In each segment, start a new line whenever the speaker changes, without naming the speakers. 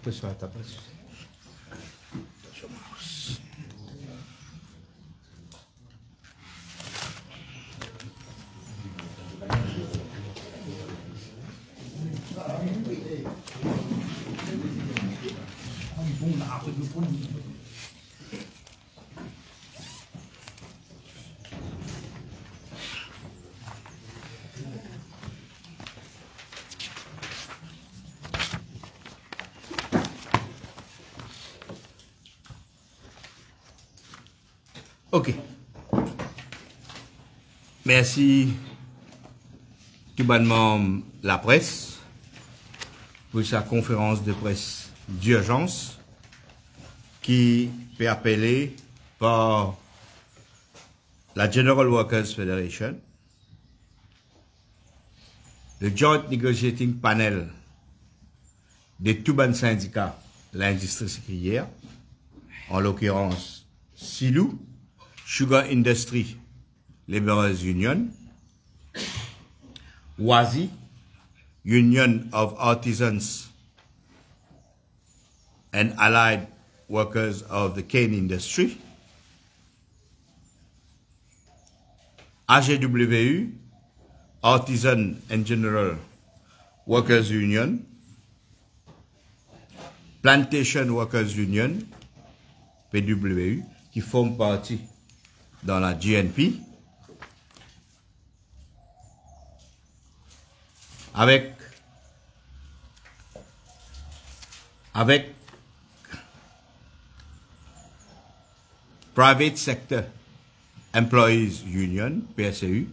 Question à ta place. Ok. Merci tout bonnement la presse pour sa conférence de presse d'urgence qui fait appeler par la General Workers Federation, le Joint Negotiating Panel des tout bons syndicats de l'industrie sucrière, en l'occurrence SILU, Sugar Industry Laborers Union, WASI, Union of Artisans and Allied Workers of the Cane Industry, AGWU, Artisan and General Workers Union, Plantation Workers Union, PWU, qui forment partie dans la GNP, avec Private Sector Employees Union, PSEU,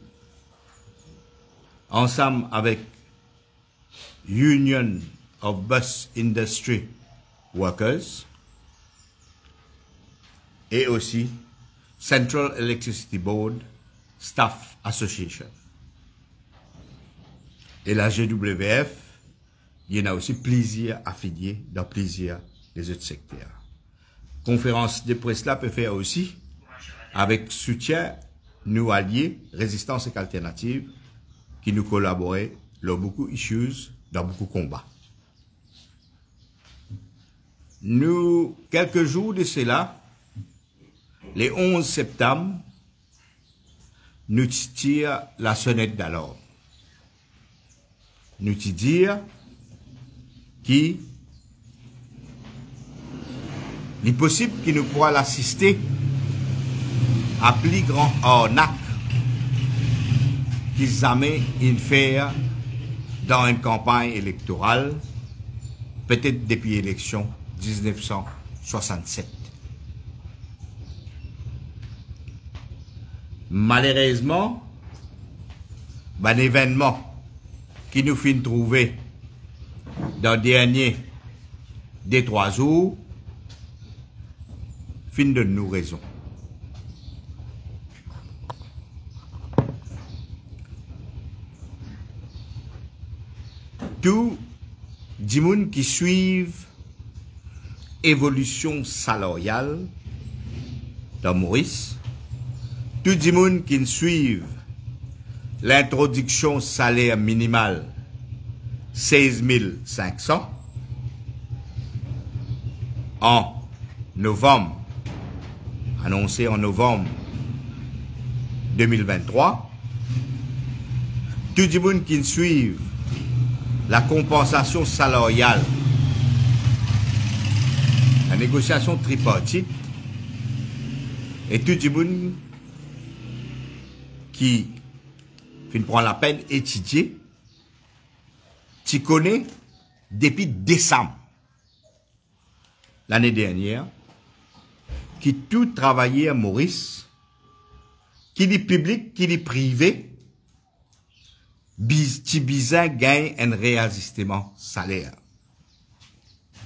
ensemble avec Union of Bus Industry Workers et aussi Central Electricity Board Staff Association. Et la GWF, il y en a aussi plusieurs affiliés dans plusieurs des autres secteurs. Conférence de presse là peut faire aussi avec soutien nous alliés Résistance et Alternative qui nous collaboraient dans beaucoup issues, dans beaucoup de combats. Nous, quelques jours de cela, les 11 septembre, nous tirons la sonnette d'alarme. Nous disons qu'il est possible qu'il nous pourra l'assister à plus grand arnaque qu'ils jamais une faire dans une campagne électorale, peut-être depuis l'élection 1967. Malheureusement, un événement qui nous fait trouver dans le dernier des 3 jours, fin de nous raison. Tous les gens qui suivent l'évolution salariale dans Maurice, tous les gens qui suivent l'introduction salaire minimale 16 500 en novembre, annoncé en novembre 2023, tous les gens qui suivent la compensation salariale, la négociation tripartite, et tout le monde qui prend la peine d'étudier, tu connais depuis décembre l'année dernière, qui tout travaillait à Maurice, qui est public, qui est privé, qui bizarre gagne un réajustement salaire.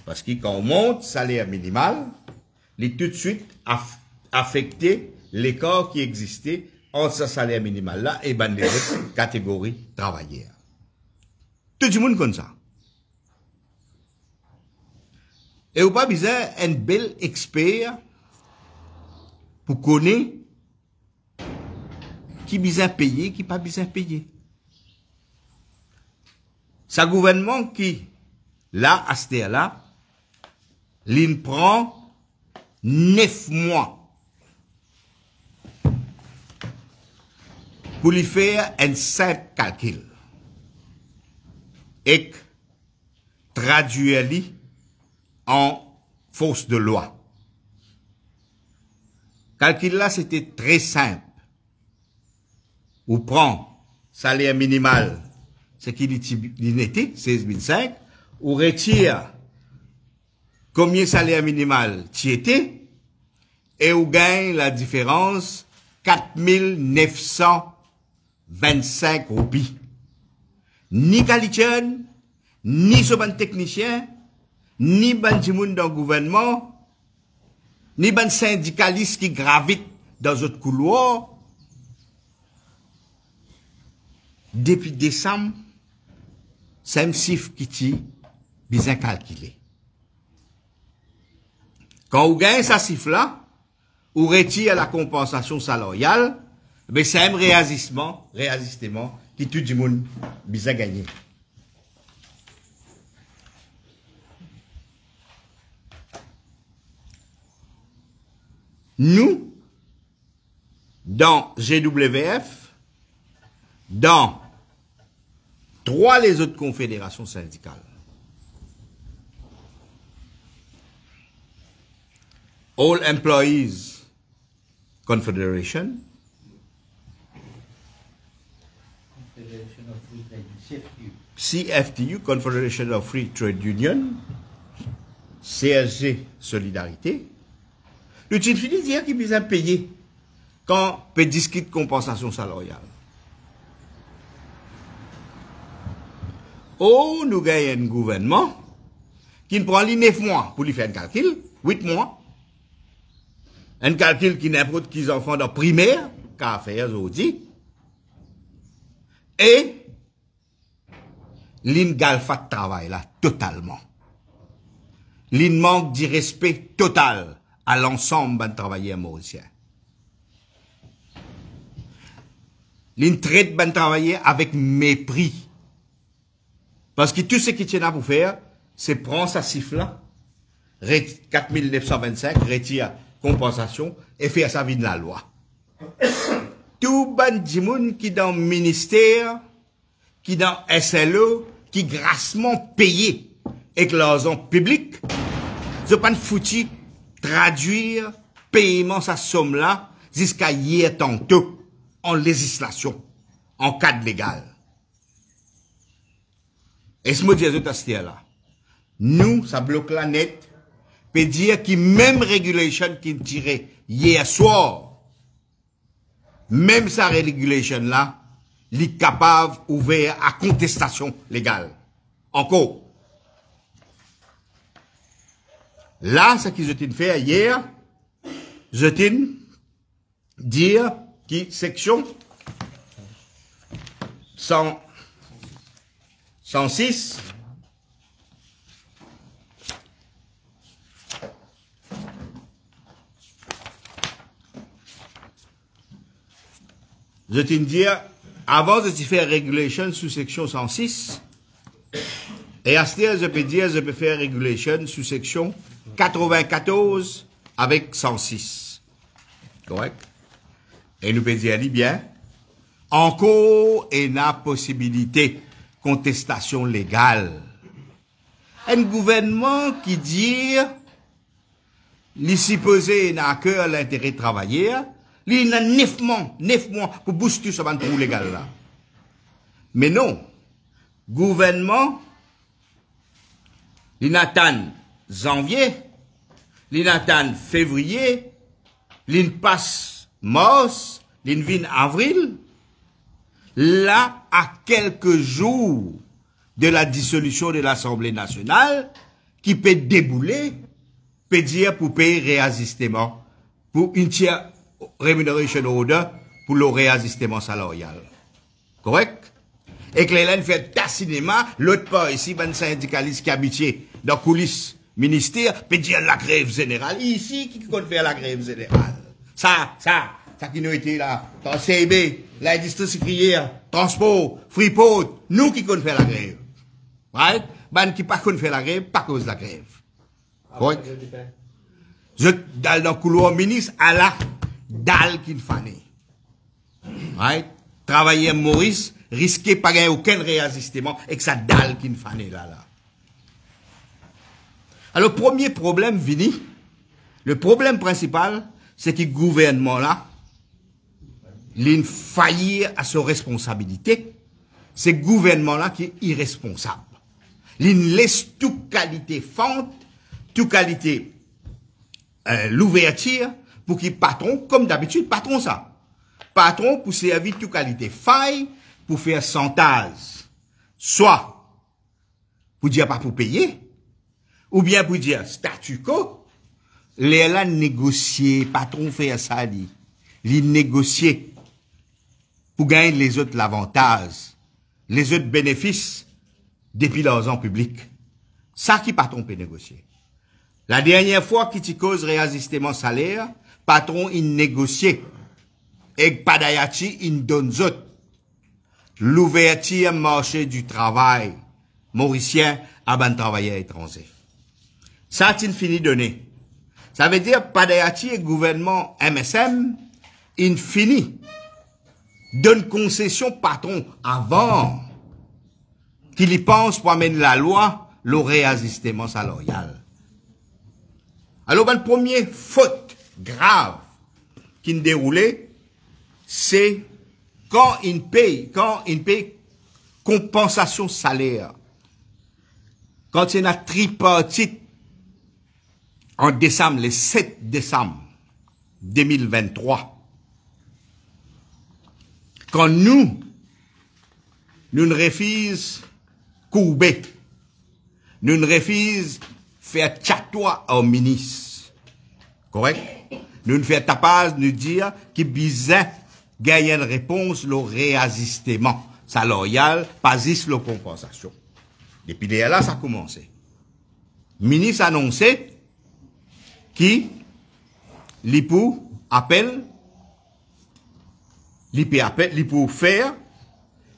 Parce que quand on monte salaire minimal, il est tout de suite affecté l'écart qui existait entre ce salaire minimal là et les autres catégories travailleurs. Tout le monde comme ça. Et ou pas bizarre un bel expert pour connaître qui bizarre payé, qui pas bizarre payé. C'est un gouvernement qui, là, à ce là, il prend 9 mois pour lui faire un simple calcul et traduire en force de loi. Calcul là, c'était très simple. Ou prend salaire minimal, ce qu'il était, 16 500, ou retire combien salaire minimal tu étais, et ou gagne la différence 4 925 roupies. Ni Galician, ni ce ban technicien, ni ban timoun dans le gouvernement, ni ban syndicaliste qui gravite dans autres couloirs. Depuis décembre, c'est un chiffre qui est bien calculé. Quand vous gagnez ce chiffre-là, vous retirez la compensation salariale, mais c'est un réajustement qui tout le monde bien gagné. Nous, dans GWF, dans 3 les autres confédérations syndicales, All Employees Confederation, CFTU, Confederation of Free Trade Union, CSG Solidarité, le titre fini dire qu'il besoin payer quand peut discuter de compensation salariale. Oh, nous gagnons un gouvernement qui prend les 9 mois pour lui faire un calcul, 8 mois. Un calcul qui n'importe qui enfants dans primaire, qu'a fait aujourd'hui. Et, l'ingalfa de travail là, totalement. L'in manque du respect total à l'ensemble des travailleurs mauriciens. L'in traite des travailleurs avec mépris. Parce que tout ce qui tient à pour faire, c'est prendre sa cifre là, 4 925, retire compensation et faire sa vie de la loi. Tout le monde qui dans le ministère, qui dans SLE, qui grassement payé avec l'argent public, je pas foutu traduire paiement sa somme là jusqu'à hier tantôt en législation, en cadre légal. Et ce mot de là, nous, ça bloque la net, peut dire que même régulation qui tiré hier soir, même sa régulation là, est capable ouvert à contestation légale. Encore. Là, ce qu'ils ont fait hier, je t'ai dire que section 106, je t'ai dit, avant de faire régulation sous section 106, et à ce moment, je peux dire, je peux faire régulation sous section 94 avec 106. Correct? Et nous pouvons dire, bien, encore, il y a possibilité contestation légale. Un gouvernement qui dit, il supposé n'a que l'intérêt de travailler, il a 9 mois pour booster ce trou légal là. Mais non, gouvernement, il attend janvier, il attend février, il passe mars, il vient avril. Là, à quelques jours de la dissolution de l'Assemblée nationale, qui peut débouler, peut dire pour payer réajustement, pour une tiers remuneration order, pour le réajustement salarial. Correct? Et que l'élève fait ta cinéma, l'autre part ici, ben syndicaliste qui habitué dans les coulisses ministère, peut dire la grève générale. Ici, qui compte faire la grève générale? Ça qui nous était là, dans le CIB, l'industrie sucrière, transport, freeport, nous qui compte faire la grève. Right? Ben qui pas compte faire la grève, pas cause de la grève. Correct? Je dans le couloir ministre à la dalle qu'il fallait. Right? Travailler Maurice, risquer pas gagner aucun réajustement et que ça dalle qu'il fallait là. Alors, le premier problème vini, le problème principal, c'est que le gouvernement là, il faillit à ses responsabilités. C'est le gouvernement là qui est irresponsable. Il laisse toute qualité fente, toute qualité l'ouverture pour qu'il patron, comme d'habitude, patron ça. Patron pour servir toute qualité faille, pour faire chantage. Soit pour dire pas pour payer, ou bien pour dire statu quo, les là négocier, patron fait ça, il négocier pour gagner les autres l'avantage, les autres bénéfices depuis l'argent public. Ça qui patron peut négocier. La dernière fois qu'il t'y cause réajustement salaire, patron il négociait. Et Padayachi il donne autres. L'ouverture marché du travail mauricien à ban travailleurs étrangers. Ça il fini donné. Ça veut dire Padayachi et gouvernement MSM il finit donne concession patron avant qu'il y pense pour amener la loi, le réajustement salarial. Alors, le premier faute grave qui nous déroulait, c'est quand il paye compensation salaire, quand il y a une tripartite en décembre, le 7 décembre 2023, quand nous refusons courber, nous refusons faire chatois au ministre. Correct? Nous faisons tapage, nous dire qu'il besoin gagner une réponse, le réajustement salarial, pas juste la compensation. Depuis là, ça a commencé. Le ministre a annoncé qu'il l'IPU appelle, l'IPU pour faire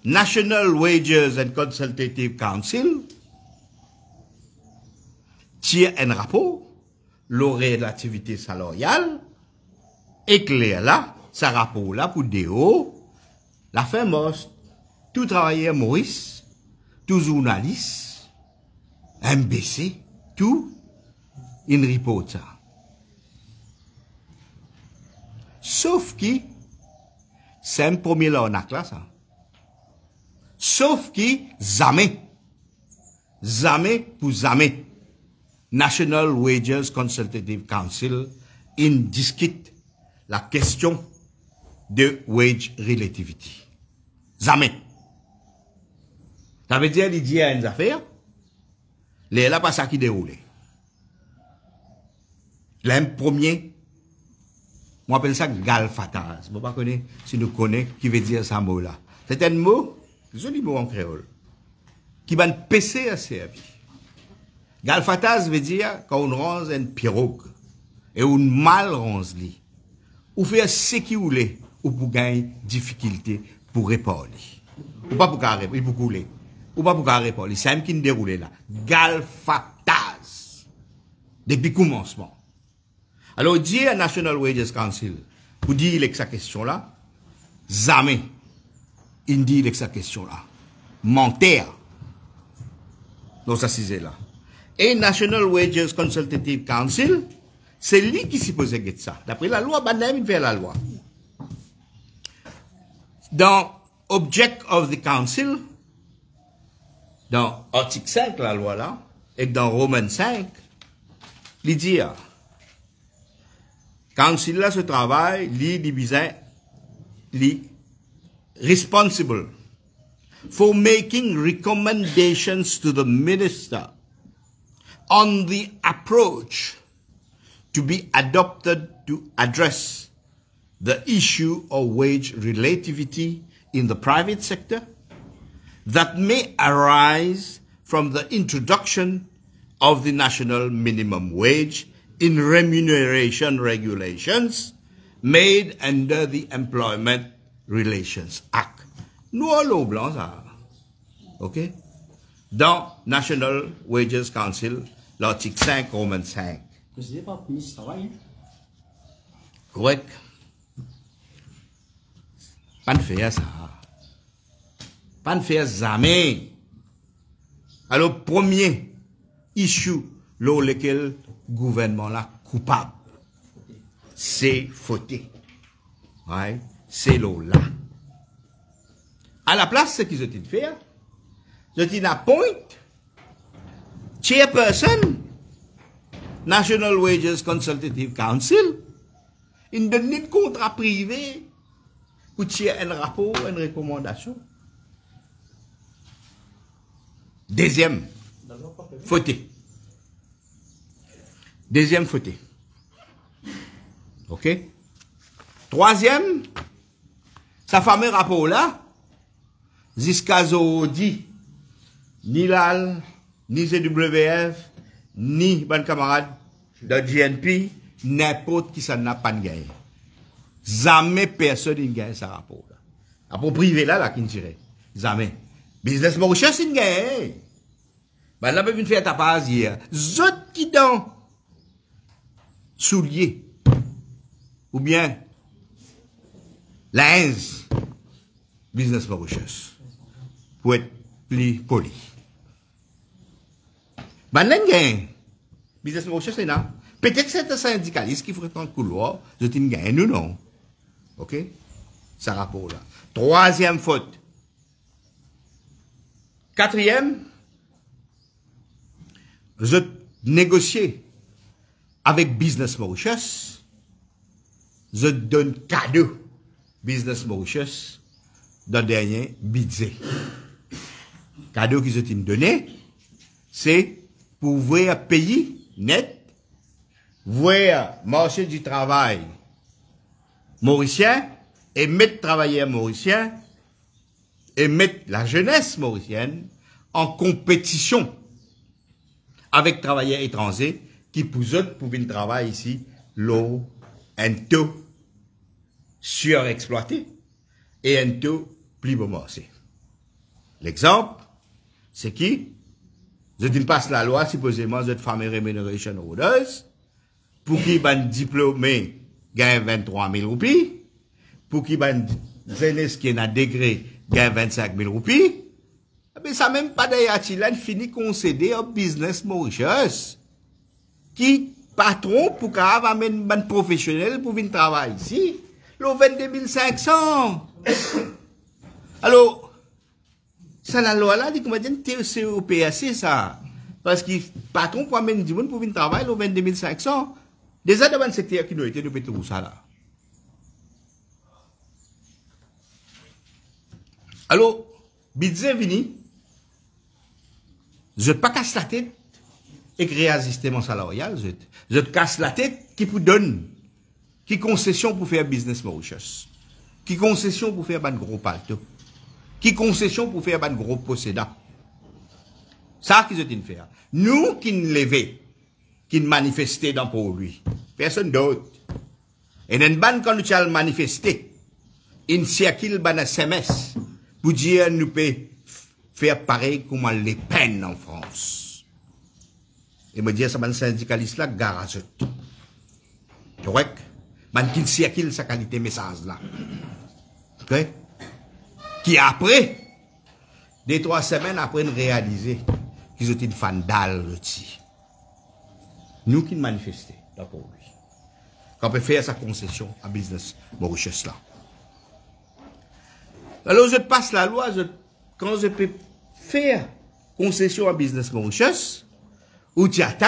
National Wages and Consultative Council tire un rapport, le relativité salariale, éclaire là, ce rapport là pour DO, la fin morte, tout travailleur Maurice, tout journaliste, MBC, tout, il reporte ça. Sauf que, c'est un premier l'arnaque là, ça. Sauf que, jamais pour jamais, National Wages Consultative Council, il discute la question de wage relativity. Jamais. Ça veut dire, il dit à une affaire, il là pas ça qui déroule. L'un premier, moi appelle ça galfataz. Je ne sais pas si nous connaissons qui veut dire ce mot-là. C'est un mot, joli mot en créole, qui va PC à servir. Galfataz veut dire quand on range une pirogue et on mal range li. Ou faire ce qui ou les, ou pour gagner difficulté pour répondre. Ou pas pour carrer, il pour couler. Ou pas pour carrer répondre. C'est un qui nous déroule là. Galfataz. Depuis commencement. Alors, dit à National Wages Council, pour dire que sa question là, jamais, il dit que sa question là. Menteur. Donc, ça, c'est là. Et National Wages Consultative Council, c'est lui qui s'y posait de ça. D'après la loi, il fait la loi. Dans Object of the Council, dans article 5, la loi là, et dans Roman 5, il dit, Council là, ce travail, il responsible for making recommendations to the minister on the approach to be adopted to address the issue of wage relativity in the private sector that may arise from the introduction of the national minimum wage in remuneration regulations made under the Employment Relations Act. Nous allons blanc ça. OK? Dans National Wages Council, l'article 5, Romains 5.
Précisé par le ministre du Travail.
Correct. Pas de faire ça. Pas de faire jamais. Alors, premier issue, là, lequel le gouvernement là coupable, c'est fauté. Ouais, c'est là. À la place, ce qu'ils ont fait, ils ont appoint chairperson, National Wages Consultative Council, ils donnent un contrat privé pour tirer un rapport, une recommandation. Deuxième, fauté. Deuxième fauté. OK? Troisième, sa fameux rapport là, jusqu'à dit, ni LAL, ni CWF, ni bon camarade de GNP, n'importe qui ça n'a pas gagné. Jamais personne n'a gagné ce rapport là. Rapport privé là, qui ne dirait. Jamais. Business Mauritius, il gagne. Ben là, on peut faire ta passe hier. Zot qui dans soulier. Ou bien, l'Ainz. Business Mauritius. Pour être plus poli. Ben là, il gagne. Business Mauritius, c'est là. Peut-être que c'est un syndicaliste qui ferait un couloir. Zot il gagne, nous non. OK? Ce rapport là. Troisième faute. Quatrième, je négocier avec Business Mauritius, je donne cadeau Business Mauritius dans le dernier budget. Cadeau qu'ils ont donné, c'est pour voir pays net, voir marché du travail mauricien et mettre travailleurs mauriciens et mettre la jeunesse mauricienne en compétition avec travailleurs étrangers qui pour eux pouvaient travailler ici, l'eau, un taux surexploité et un taux plus bon marché. L'exemple, c'est qui? Je dis passe la loi, supposément, de Family Remuneration Orders, pour qui ban diplômé gagne 23 000 roupies, pour qui ban jeunesse qui est un degré gagne 25 000 roupies, mais ça même pas d'ailleurs, il finit concédé au Business Mauritius, qui patron pour qu'il amène un professionnel pour venir travailler ici, le 22 500. Alors, ça la loi là dit qu'on va dire c'est au PSC ça, parce que patron pour amener du monde pour venir travailler le 22 500. Déjà dans le secteur qui nous était de tout ça là. Alors, budget vini, je ne pas casse la tête et créer un ajustement salarial, je te casse la tête qui vous donne, qui concession pour faire business Mauritius, qui concession pour faire un gros palto, qui concession pour faire un gros possédant. Ça qu'ils ont fait. Nous qui nous levons, qui nous manifestons dans pour lui, personne d'autre. Et dans ban quand nous allons manifester, il circule ban SMS pour dire nous peut faire pareil comme les peines en France. Et me dire ça ban syndicaliste là garage. Correct? Man qui circule sa qualité message là. OK? Qui après, 2-3 semaines après nous réaliser qu'ils ont une fan dalle. Nous qui nous manifestons pour lui. Qu'on peut faire sa concession à Business Mauritius là. Alors je passe la loi, quand je peux faire concession à Business Mauritius, ou tu attends,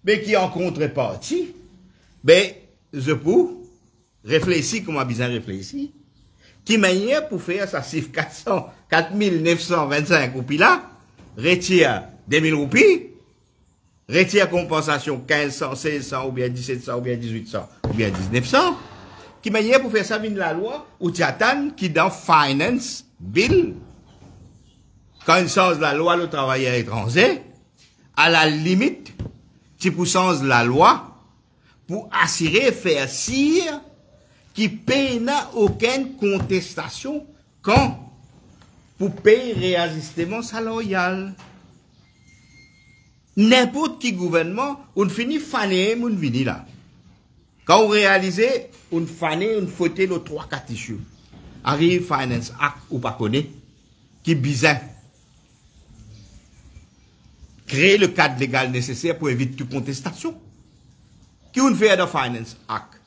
mais qui en contrepartie, ben, je peux réfléchir comme a besoin réfléchir, qui manière pour faire sa CIF 4925 roupies là, retire 2000 roupies, retire compensation 1500, 1600, ou bien 1700, ou bien 1800, ou bien 1900, qui manière pour faire ça vient la loi, ou tu attends qui dans Finance Bill, quand il change la loi le travailleur étranger, à la limite, tu peux changer la loi pour assurer faire sire qui paye n'a aucune contestation quand pour payer réajustement salarial. n'importe qui gouvernement, on finit fané, on finit là. Quand on réalise, on fané, on faute nos 3-4 issues. Arrive Finance Act ou pas connaît, qui est bizarre. Créer le cadre légal nécessaire pour éviter toute contestation. Qui on fait dans Finance Act?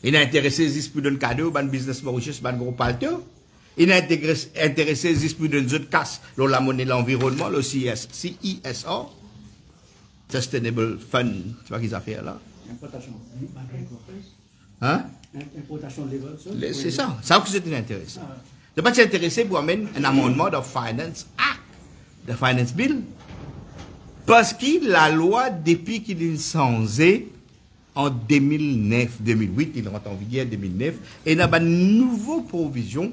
Il est intéressé, il pour donner cadeau, ban business Mauritius, ban gros palto. Il est intéressé, il pour donner autres casse, la monnaie, l'environnement, le CISO, Sustainable Fund, tu vois qu'ils ont fait là?
Importation.
Hein?
Importation level.
C'est ça. Ça que c'est intéressant. Ne pas s'intéresser pour amener un amendement de Finance Act, de Finance Bill. Parce que la loi, depuis qu'il est changé en 2009-2008, il rentre en vigueur en 2009, et il y a une nouvelle provision,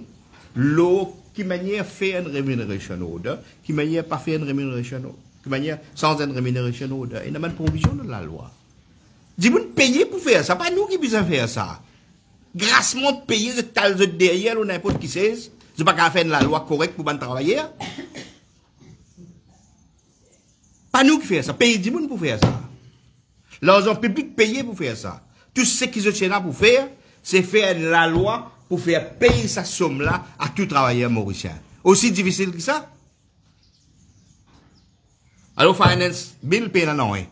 qui manière faire une remuneration order, qui manière pas faire une remuneration order, qui manière sans une remuneration order. Il y a une provision dans la loi. Dis-moi payer pour faire ça, pas nous qui besoin faire ça. Grassement payer, c'est tal derrière ou n'importe qui sait, c'est pas qu'à faire la loi correcte pour travailler. Pas nous qui faisons ça. Payer du monde pour faire ça. L'argent public payé pour faire ça. Tout ce qu'ils sont là pour faire, c'est faire la loi pour faire payer sa somme-là à tout travailleur mauricien. Aussi difficile que ça. Alors, Finance Bill paye la non, hein.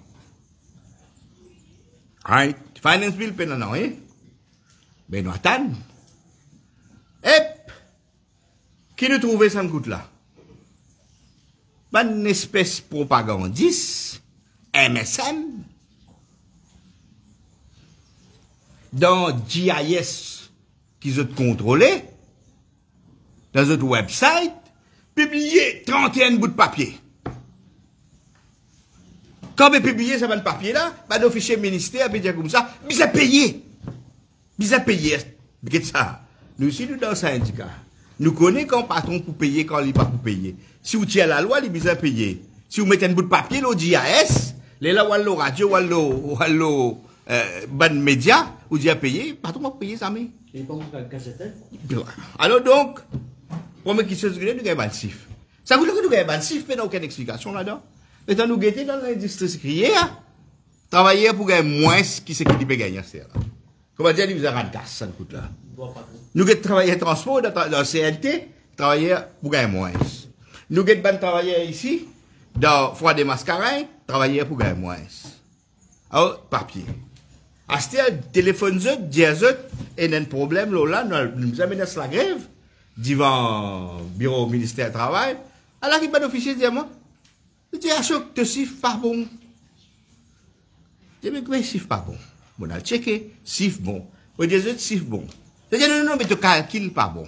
Right? Finance Bill paye la non, hein. Ben, nous attendons. Qui nous trouve ça me coûte là? Une espèce propagandiste, MSM, dans GIS qu'ils ont contrôlé, dans notre website, publié 31 bouts de papier. Quand on publie ce papier là, nos fichiers ministère, on dire comme ça, ils ont payé. Ils ont payé. Regarde ça. Nous aussi, nous dans le syndicat. Nous connaissons quand patron pour payer, quand il n'est pas pour payer. Si vous tirez la loi, il est besoin de payer. Si vous mettez un bout de papier, le GIS, les là, ou le radio, ou le ban média, vous dites à payer, patron va payer ça, mais. Alors donc, première question, nous avons un sif. Ça veut dire que nous avons un sif, mais nous aucune explication là-dedans. Mais nous guettons dans l'industrie criée, travailler pour gagner moins qui c'est qui peut gagner. Comment dire, nous avons un gaz, ça nous coûte là. Nous avons travaillé transport dans CLT, travailler pour gagner moins. Nous avons travaillé ici, dans Froid des Mascarins, travailler pour gagner moins. Alors, papier. À ce téléphone, et un problème, là, nous amenons la grève, devant le bureau ministère du travail. Alors, il y a un officier qui dit à moi, je dis, ah, ce chiffre pas bon. Je dis, mais chiffre pas bon. On a checké, chiffre bon. On dit, chiffre bon. Je dis, non, mais tu calcules pas bon.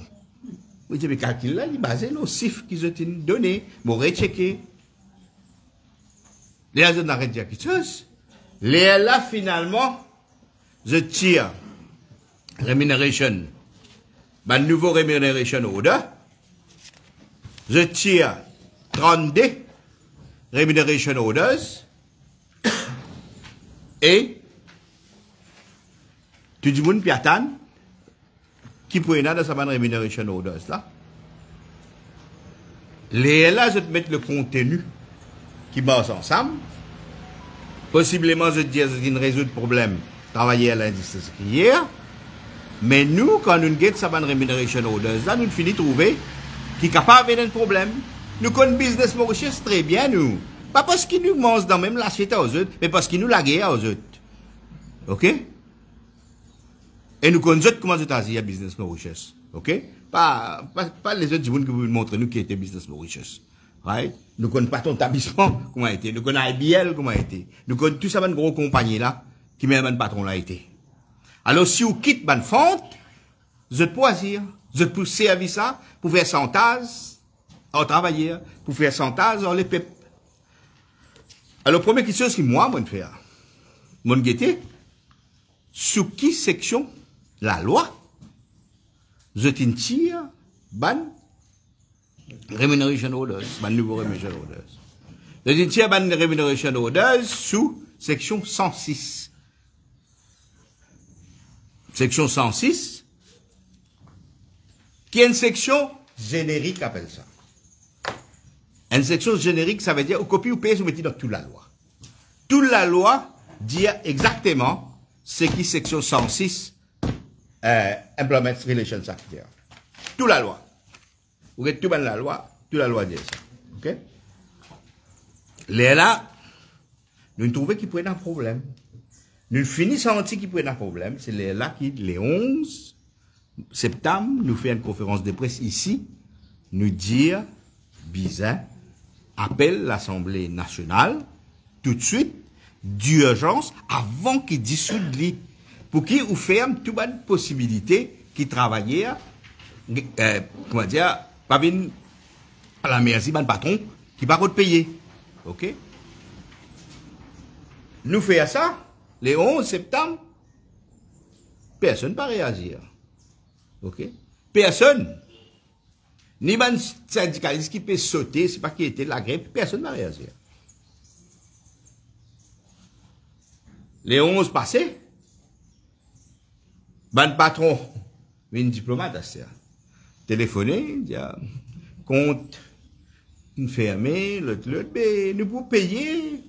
Je dis, mais calcul là, il est basé sur le chiffre qu'ils ont donné. On va rechecker. Les autres n'arrêtent de dire quelque chose. Les là, finalement, je tire remuneration, nouveau remuneration order. Je tire 32 remuneration orders. Et tout le monde piatan qui peut y dans sa remuneration orders là. Les là, je te mets le contenu qui bosse ensemble. Possiblement, je te dis, c'est résoudre le problème, travailler à l'industrie hier. Mais nous, quand nous avons sa remuneration orders là, nous finissons de trouver qui est capable d'un problème. Nous connaissons business Mauritius très bien, nous. Pas parce qu'ils nous mangent dans même l'assiette aux autres, mais parce qu'ils nous la guerre aux autres. OK? Et nous connaissons comment c'est à business Mauritius. OK? Pas les autres gens qui vous montrent nous qui était business Mauritius. Right? Nous connaissons pas ton établissement, comment a été. Nous connaissons IBL, comment a été. Nous connaissons tout ça, une grosse compagnie là, qui met un patron là a été. Alors, si vous quittez une fente, vous êtes poisir, vous êtes pour servir ça, pour faire santage, en travailler, pour faire santage, en les pep. Alors, première question, c'est moi, je faire. Mon guetté, sous qui section la loi, je tire, ban, remuneration orders, ban nouveau remuneration orders. Je tire, ban remuneration orders sous section 106. Section 106, qui est une section générique, appelle ça. Une section générique, ça veut dire, au copie ou pays, vous mettez dans toute la loi. Toute la loi dit exactement ce qui section 106, Employment Relations Act. Toute la loi. Vous avez tout dans la loi, toute la loi dit ça. OK? Là, nous trouvons qu'il pourrait y avoir un problème. Nous finissons senti qu'il pourrait y avoir un problème. C'est là qui, les 11 septembre, nous fait une conférence de presse ici, nous dire, bizarre, appelle l'Assemblée nationale, tout de suite, d'urgence, avant qu'il dissoute lui, pour qu'il ou ferme toute bonne possibilité qui travaillait, comment dire, pas venir à la merci, ban patron, qui va pas payer. OK? Nous faisons ça, les 11 septembre, personne ne va réagir. OK? Personne. Ni un syndicaliste qui peut sauter, c'est pas qui était la grève, personne ne va réagir. Les 11 passés, ban patron, une diplomate, téléphoné, dit, compte, une fermée, l'autre, mais nous pouvons payer,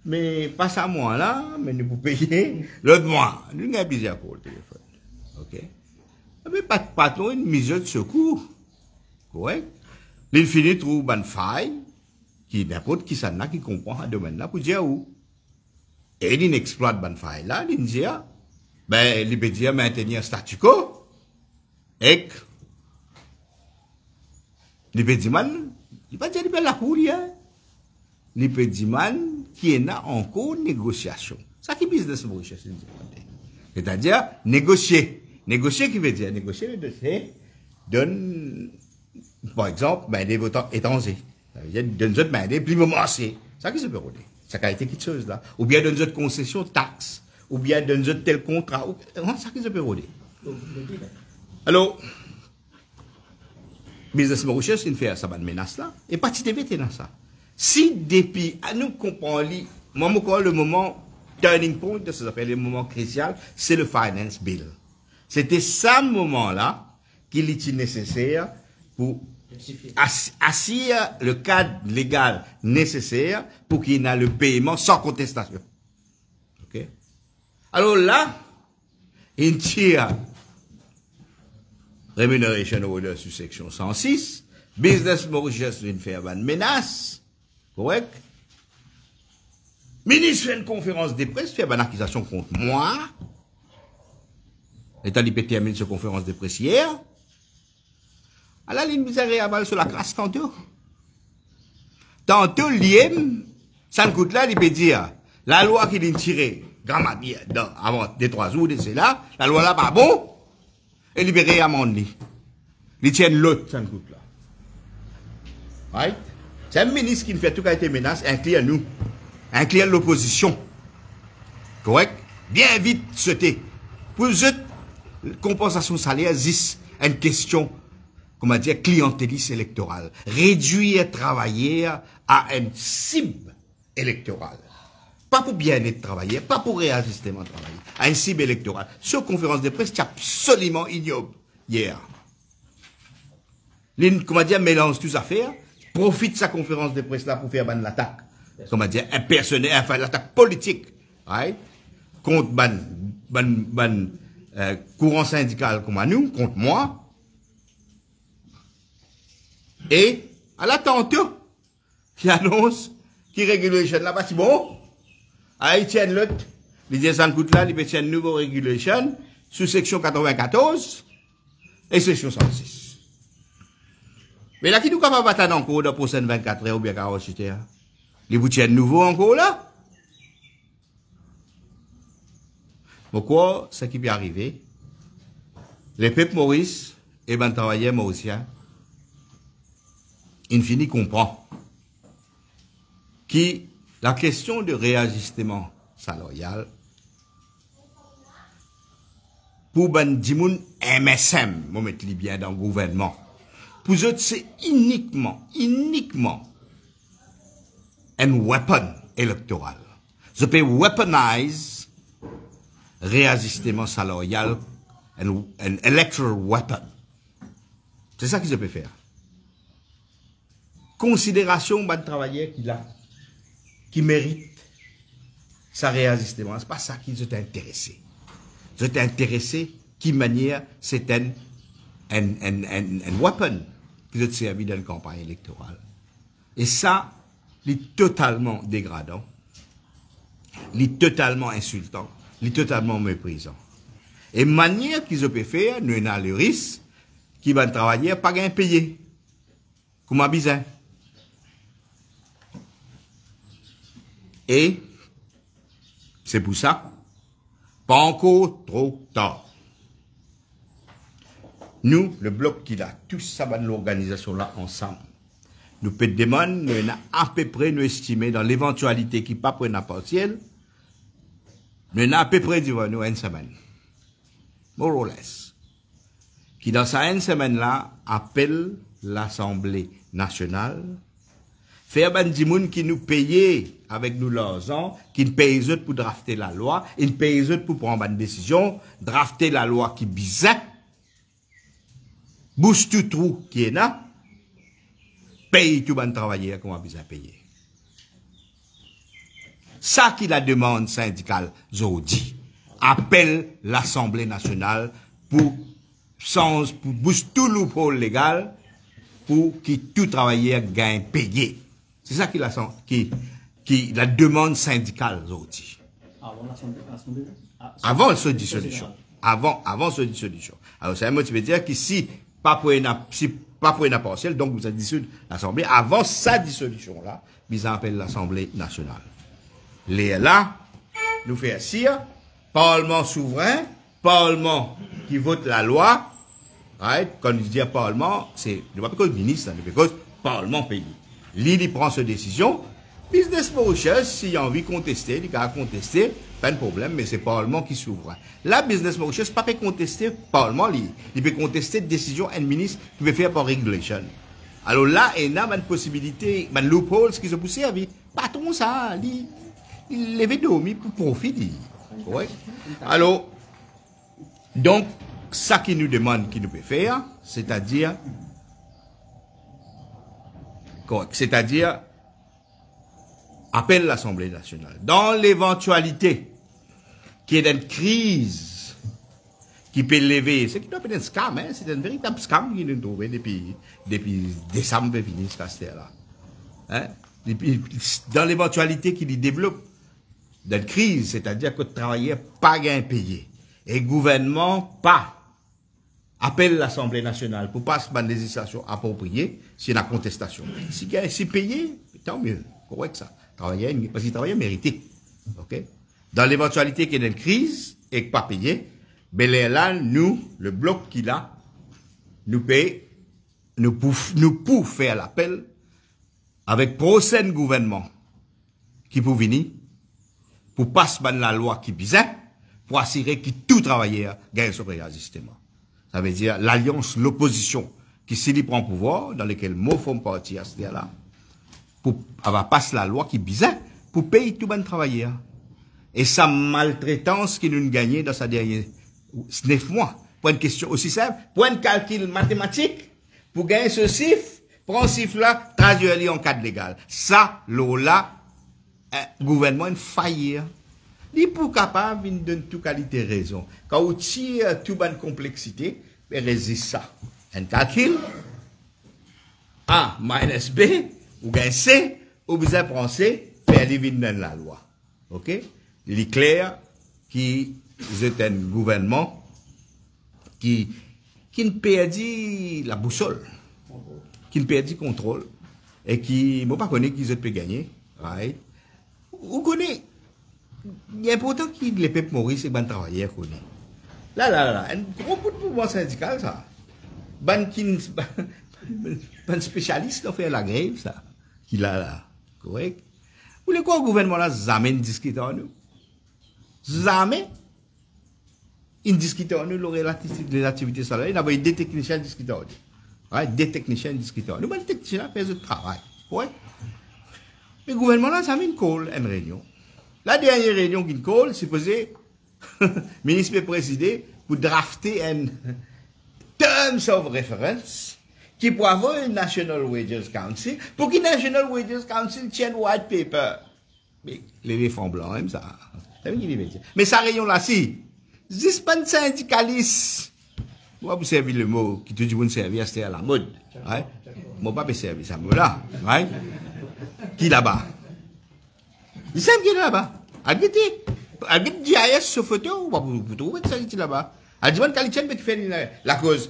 mais pas ça moi là, mais nous pouvons payer l'autre mois. Nous avons plusieurs pour le téléphone. OK? Mais pas de patron, une mesure de secours. Correct? L'infini trouve une faille, qui n'importe qui s'en a, qui comprend un domaine là, pour dire où. Et il exploite une faille là, il dit, ben, il peut dire maintenir statu quo, et, il peut dire, man, il peut dire, la cour, il peut dire, man, qui est là encore négociation. Ça qui business Mauritius, c'est-à-dire, négocier. Négocier qui veut dire, négocier le dossier, donne, par exemple, ben, des votants étrangers. Ça veut dire, donne autres, ben, des plus momentiers. Ça qui se peut rouler. Ça a été quelque chose là. Ou bien donne autres concessions, taxes. Ou bien donne autres tel contrat. Ça qui se peut rouler. Alors, business Mauritius, il fait ça, une menace là. Et parti TV, dans ça. Si depuis, à nous comprendre, moi, le moment turning point de ce affaires, le moment crucial, c'est le finance bill. C'était ça moment-là qu'il était nécessaire pour assurer le cadre légal nécessaire pour qu'il y ait le paiement sans contestation. OK? Alors là, il tire Remuneration Order sur section 106, Business Mauritius vient faire une menace, correct? Ministre fait une conférence de presse, fait une accusation contre moi. L'État peut terminer cette conférence de presse hier. À la ligne misérable sur la classe tantôt. Tantôt, l'IEM, ça ne coûte là, il peut dire, la loi qui est tirée, avant des 3 jours, c'est là, la loi là pas bon, et libérer amende. Ils tiennent l'autre, ça ne coûte là. Right? C'est un ministre qui ne fait tout cas été menace, inclus à nous, inclus à l'opposition. Correct? Bien vite, sauter. Pour eux, compensation salaire, c'est une question, comment dire, clientéliste électorale. Réduire travailler à une cible électorale. Pas pour bien-être travailler, pas pour réajustement travailler, à une cible électorale. Sur conférence de presse, c'est absolument ignoble hier. Comment dire, mélange toutes affaires, profite de sa conférence de presse là pour faire une attaque. Comment dire, impersonnelle, enfin, l'attaque politique, right? Contre courant syndical comme à nous, contre moi. Et, à la tantôt, qui annonce, qui régulation là-bas, c'est bon. Ils tiennent l'autre. Ils disent, ça ne coûte là, ils tiennent une nouvelle régulation, sous section 94, et section 106. Mais là, qui nous capable d'attendre encore dans la prochaine 24 heures ou bien 48 heures? Les vous tiennent nouveau encore là? Pourquoi, ce qui peut arriver, les peuples Maurice et ben travailleurs mauriciens, infini comprend que la question de réajustement salarial pour ben dimoun MSM, moi mettre bien dans le gouvernement, pour eux c'est uniquement un weapon électoral. Je peux weaponize réajustement salarial, un electoral weapon. C'est ça qu'ils peuvent faire. considération de travailleur qu'il a, qui mérite sa réajustement. C'est pas ça qui vous intéressé. Vous êtes intéressé qui manière c'est un weapon qui vous servi dans une campagne électorale. Et ça, il est totalement dégradant, il est totalement insultant, il est totalement méprisant. Et manière qu'ils ont faire, nous avons le risque qui va travailler pas gain payé. Comment bizarre. Et c'est pour ça, pas encore trop tard. Nous, le bloc qui a tous ça dans l'organisation là ensemble, nous peut demander, nous avons à peu près nous estimer dans l'éventualité qui pas prenne à partiel, nous avons à peu près devant nous une semaine. More or less. Qui dans sa une semaine là appelle l'Assemblée nationale, faire ben des gens qui nous payent avec nous l'argent, qui nous payent eux pour drafter la loi, ils nous payent eux pour prendre une décision, drafter la loi qui bizarre, bouge tout trou qui est là, paye tout ben travailleur qu'on a besoin payer. Ça qui la demande syndicale, Zodi, appelle l'Assemblée nationale pour bouger tout loophole légal, pour que tout travailleur gagne payé. C'est ça qui la demande syndicale, Zodi. Avant cette dissolution. Avant cette dissolution. Alors, c'est un mot qui veut dire que si pas pour une partielle, donc vous avez dissolu l'Assemblée, avant sa dissolution-là, ils appellent l'Assemblée nationale. Là, nous fait assire, Parlement souverain, Parlement qui vote la loi, right? Quand je dis Parlement, c'est, ne pas que le ministre, mais parce que Parlement pays. L'île prend cette décision, Business Mauritius, s'il a envie de contester, il a contester, pas de problème, mais c'est le Parlement qui s'ouvre. La Business Mauritius, pas peut contester le Parlement, il peut contester une décision un ministre qui veut faire par régulation. Alors là, il y a une possibilité, une loophole qui se pousse à vie. Patron ça, il lève dormi pour profiter. Ouais. Alors, donc, ça qui nous demande, qui nous peut faire, c'est-à-dire, appelle l'Assemblée nationale. Dans l'éventualité qu'il y ait une crise qui peut lever, c'est qui doit être un scam, hein, c'est un véritable scam qui nous trouve depuis décembre, fini ce casse-terre-là. Hein? Dans l'éventualité qu'il y développe d'une crise, c'est-à-dire que le travailleur pas gain payé, et le gouvernement pas appelle l'Assemblée nationale pour passer une législation appropriée, s'il y a une contestation. Si payé, tant mieux, correct ça. Travailler, parce qu'il travaille mérité. Okay? Dans l'éventualité qu'il y ait une crise et que pas payé, ben là, nous, le bloc qu'il a, nous paye, nous pour faire l'appel avec prochain gouvernement qui pour venir, pour passer la loi qui bizarre, pour assurer que tout travailleur gagne son réajustement. Ça veut dire l'alliance, l'opposition, qui s'il prend pouvoir, dans lequel nous font partie à ce là pour avoir passé la loi qui bizarre, pour payer tout bon travailleur. Et sa maltraitance qui nous gagnait dans sa dernière 9 mois. Pour une question aussi simple, pour un calcul mathématique, pour gagner ce chiffre, prends ce chiffre-là, traduire-le en cadre légal. Ça, là, gouvernement une faillite. Il pour capable de donner toute qualité raison. Quand on tire toute bonne complexité, il résiste ça. Un calcul, A minus B, ou gain C, ou vous avez pensé, faire les vides dans la loi. Ok? Il est clair qu'il est un gouvernement qui ne perdit la boussole, qui ne perdit contrôle, et qui, moi, pas connaître qu'ils ont pu gagner, right? Vous connaissez, il est important qu'il les peuples Maurice et ban travailleurs connaissent. Là, un gros bout de pouvoir syndical, ça. Ban spécialiste, fait la grève, ça. Qu'il a là. Correct? Vous voulez quoi, le gouvernement là, jamais discuter en nous? Jamais. Il discute en nous, les activités salariales. Il y avait des techniciens discuter en nous. Ouais, des techniciens discuter en nous. Les techniciens font le travail. Ouais. Le gouvernement là, ça met une réunion. La dernière réunion qu'il call, c'est posé, ministre peut présider pour drafter un terms of reference qui pour avoir un National Wages Council, pour qu'il National Wages Council tienne white paper. Mais les fonds blancs, même ça. Mais ça rayon là, si. C'est pas un syndicaliste. Moi, vous servez le mot qui tout le monde servir, c'était à la mode. Right? Moi, pas servir ça mot-là. Right? Qui là-bas? Il sait qui est là-bas. Habitez. Habitez GIS sur photo, vous trouvez ça qui est là-bas. Adjouan Kalitchen, qui fait la cause,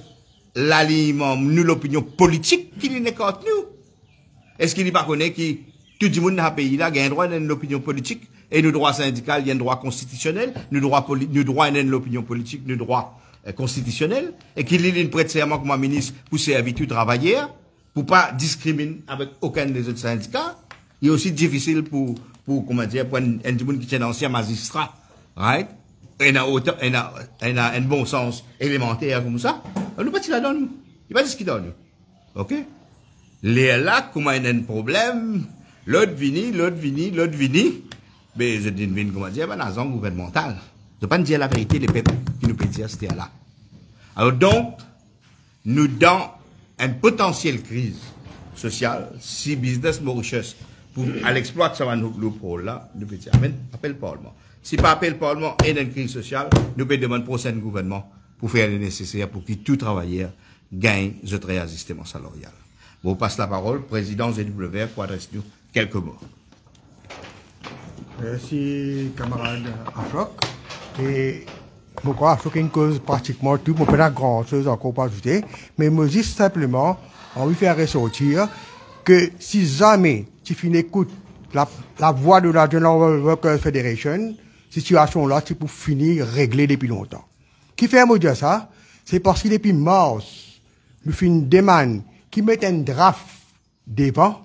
l'aliment, nous, l'opinion politique qui est contre nous. Est-ce qu'il n'est pas connu que tout le monde dans le pays là a un droit à l'opinion politique et nos droits syndicaux, il y a un droit constitutionnel, nos droits à l'opinion politique, nos droits constitutionnels, et qu'il y a une prête serment comme ministre pour servir tout travailleur, pour pas discriminer avec aucun des autres syndicats. Il est aussi difficile pour comment dire, pour un monde qui est un ancien magistrat, right? Et a un bon sens élémentaire comme ça. Nous pas là dans nous. Il va dire ce qu'il donne nous. OK? Les là, comment il y a un problème, l'autre vini. Mais je dis, comment dire, ben, la zone gouvernementale. Je ne peux pas dire la vérité, les peuples qui nous peuvent dire c'était là. Alors donc, nous dans une potentielle crise sociale, si business Mauritius, pour à l'exploit de ce loophole là, nous pouvons dire, appel le Parlement. Si pas appel le Parlement et une crise sociale, nous pouvons demander au prochain gouvernement pour faire le nécessaire pour que tout travailleur gagne ce réajustement salarial. Je vous passe la parole, président ZWF, pour adresser nous quelques mots.
Merci, camarade Ashok. Et pourquoi Ashok une cause pratiquement tout, je ne peux pas grand chose encore pas ajouter, mais je dis simplement, on veut faire ressortir que si jamais tu finis écoute la voix de la General Workers Federation, situation là, tu peux finir régler depuis longtemps. Qui fait me dire ça? C'est parce que depuis mars, nous faisons une demande qui met un draft devant.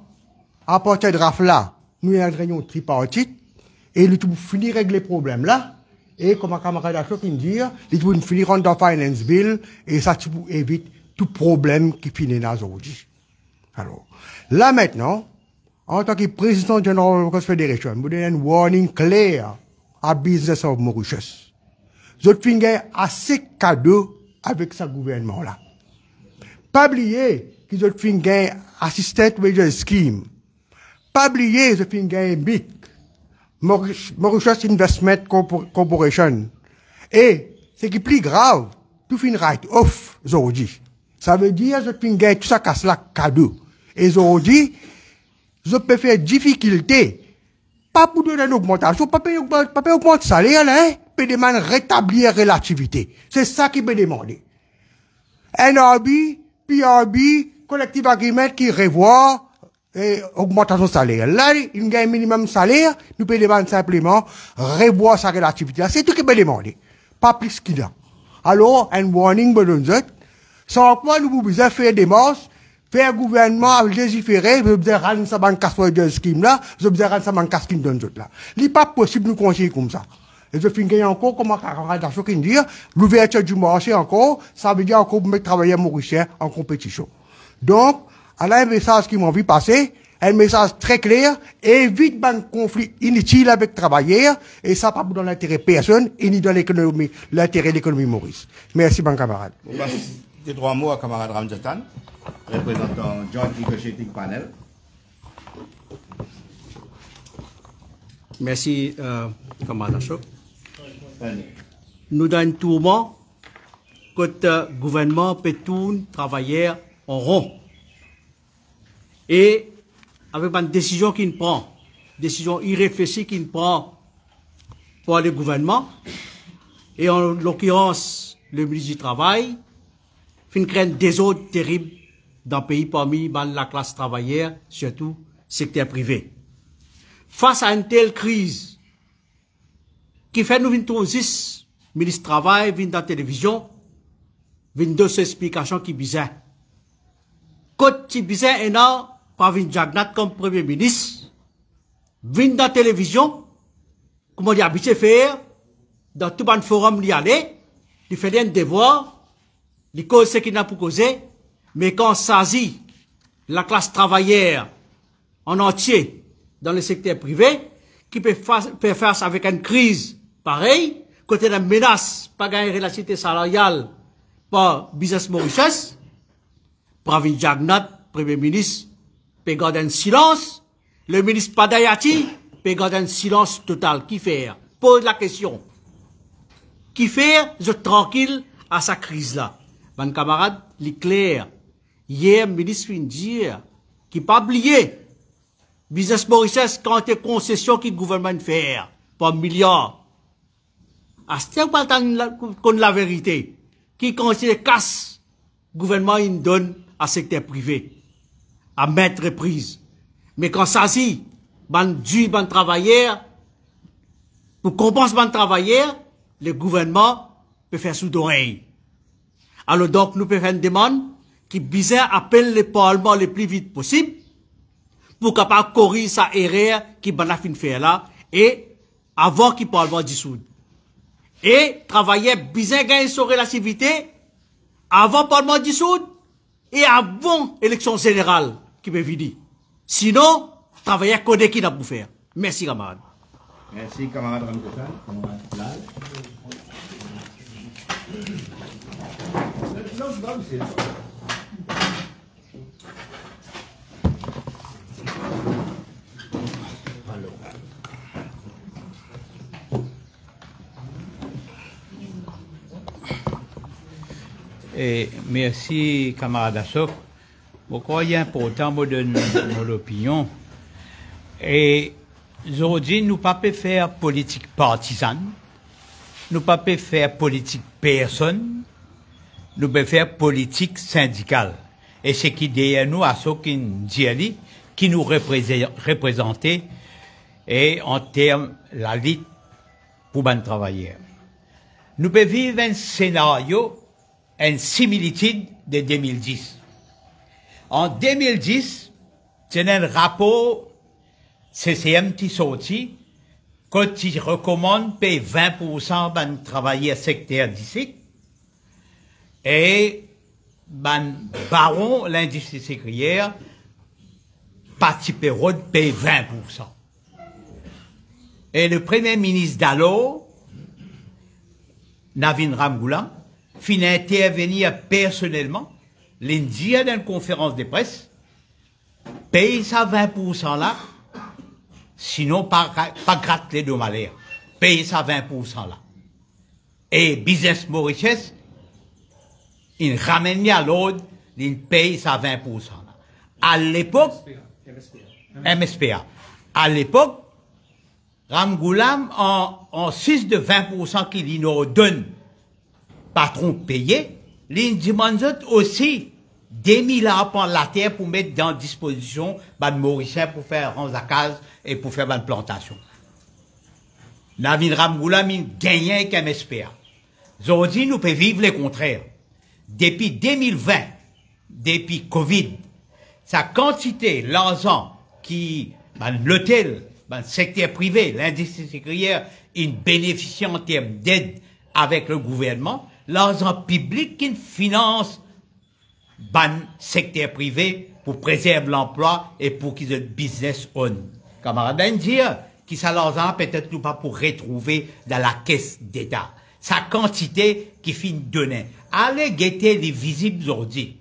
À partir de draft là, nous avons une réunion tripartite et nous pouvons finir régler le problème là. Et comme un camarade a choqué dit, nous pouvons finir rendre dans finance bill et ça tu peux éviter tout problème qui finit dans aujourd'hui. Alors, là maintenant, en tant que président de la General Workers Federation, je donne un warning clair à Business of Mauritius. Je fais assez cadeau avec ce gouvernement-là. Pas oublier que je fais un Assistant Wages Scheme. Pas oublier que je fais un BIC, Mauritius Investment Corporation. Et, ce qui est plus grave, tout fait write-off aujourd'hui. Ça veut dire que je fais tout ça casse là cadeau. Et aujourd'hui, je peux faire difficulté. Pas pour donner une augmentation, pas payer augmenter le salaire, là, hein. Peut demander rétablir relativité. C'est ça qui peut demander. NRB, PRB, collective agreement qui revoit, augmentation de salaire. Là, il y a un minimum salaire, nous peut demander simplement revoir sa relativité. C'est tout qui peut demander. Pas plus qu'il y a. Alors, un warning, sans quoi nous pouvons faire des marches, faire gouvernement légiférer, je veux rendre ça dans le de scheme là, je veux rendre ça dans le scheme d'un autre là. Il n'est pas possible de nous conseiller comme ça. Et je finis encore, comme un camarade qui dit, l'ouverture du marché encore, ça veut dire encore mettre travailleurs mauriciens en compétition. Donc, elle a un message qui m'a envie passer, un message très clair, évite un conflit inutile avec travailleurs, et ça pas dans l'intérêt personne, et ni dans l'économie, l'intérêt de l'économie maurice. Merci, mon camarade.
Des trois mots à camarade Ramjatan, représentant Joint Negotiating Panel.
Merci, camarade Ashok. Nous dans un tourment, que le gouvernement peut tout travailler en rond. Et avec une décision qu'il prend, décision irréfléchie qu'il prend pour le gouvernement, et en l'occurrence, le ministre du Travail, fait une crainte désordre terrible dans le pays parmi la classe travaillère, surtout secteur privé. Face à une telle crise, qui fait nous venir 6 ministre du Travail, venir dans la télévision, venir deux explications qui bizarres. Quand tu bizarre et non, pas venir Jagnat comme premier ministre, venir dans la télévision, comme on dit habitué faire, dans tout un forum d'y aller, il fait un devoir, il cause ce qu'il n'a pas causé, mais quand on s'agit la classe travaillère en entier dans le secteur privé, qui peut faire face avec une crise pareille, côté de la menace, pas gagner relativité salariale par Business Mauritius, Pravin Jagnat, Premier ministre, peut garder un silence. Le ministre Padayati peut garder un silence total. Qui fait? Pose la question. Qui fait? Je tranquille à sa crise-là. Mon camarade, l'éclair. Hier, le ministre vient dire qu'il n'a pas oublié. Business Mauritius, quand il y a concession que le gouvernement fait, par milliards. À ce temps, qu'on la vérité, qui considère casse, le gouvernement il donne à secteur privé, à maintes reprises. Mais quand ça si, ban travailleurs, pour compenser ban travailleurs, le gouvernement peut faire sous d'oreille. Alors donc, nous pouvons faire une demande qui bizarre appelle le Parlement le plus vite possible pour capable corriger sa erreur qui ban la fin faire là et avant qu'il Parlement dissoudre. Et travailler bizarre gagner son relativité avant Parlement dissoudre et avant élection générale qui peut venir. Sinon, travailler codé qui n'a pas faire. Merci camarade.
Merci camarade Ramkotan, camarade Lal.
Et merci, camarade Ashok. Je crois qu'il est important de donner mon opinion. Et aujourd'hui, nous ne pouvons pas faire politique partisane. Nous ne pouvons pas faire politique personne. Nous pouvons faire politique syndicale. Et c'est qui derrière nous, Ashok Ndiali, qui nous représentait et en termes de la lutte pour les travailleurs. Nous pouvons vivre un scénario, une similitude de 2010. En 2010, c'est un rapport CCM qui sorti, quand il recommande payer 20% de travailleurs secteur d'ici, et ben baron l'industrie sécrière, parti période paye 20%. Et le premier ministre d'alors, Navin Ramgoolam, fin intervenir personnellement, lundi dans une conférence de presse, paye ça 20% là, sinon pas gratte les deux malheurs. Paye ça 20% là. Et Business Mauritius, il ramène à l'ordre, il paye ça 20% là. À l'époque, MSPA. À l'époque, Ramgoolam, en 6 de 20% qu'il nous donne, patron payé, il demande aussi des milliards pour la terre pour mettre dans disposition de Mauricien pour faire ranzacage et pour faire une plantation. Navin Ramgoolam, il gagne avec MSPA. Aujourd'hui, nous pouvons vivre le contraire. Depuis 2020, depuis Covid, sa quantité, l'argent qui, l'hôtel, le secteur privé, l'industrie sécrière, il bénéficie en termes d'aide avec le gouvernement, l'argent public qui finance le secteur privé pour préserver l'emploi et pour qu'ils aient business on. Camarade, dire qui ça l'argent peut-être nous pas pour retrouver dans la caisse d'État. Sa quantité qui finit donner. Allez guetter les visibles aujourd'hui.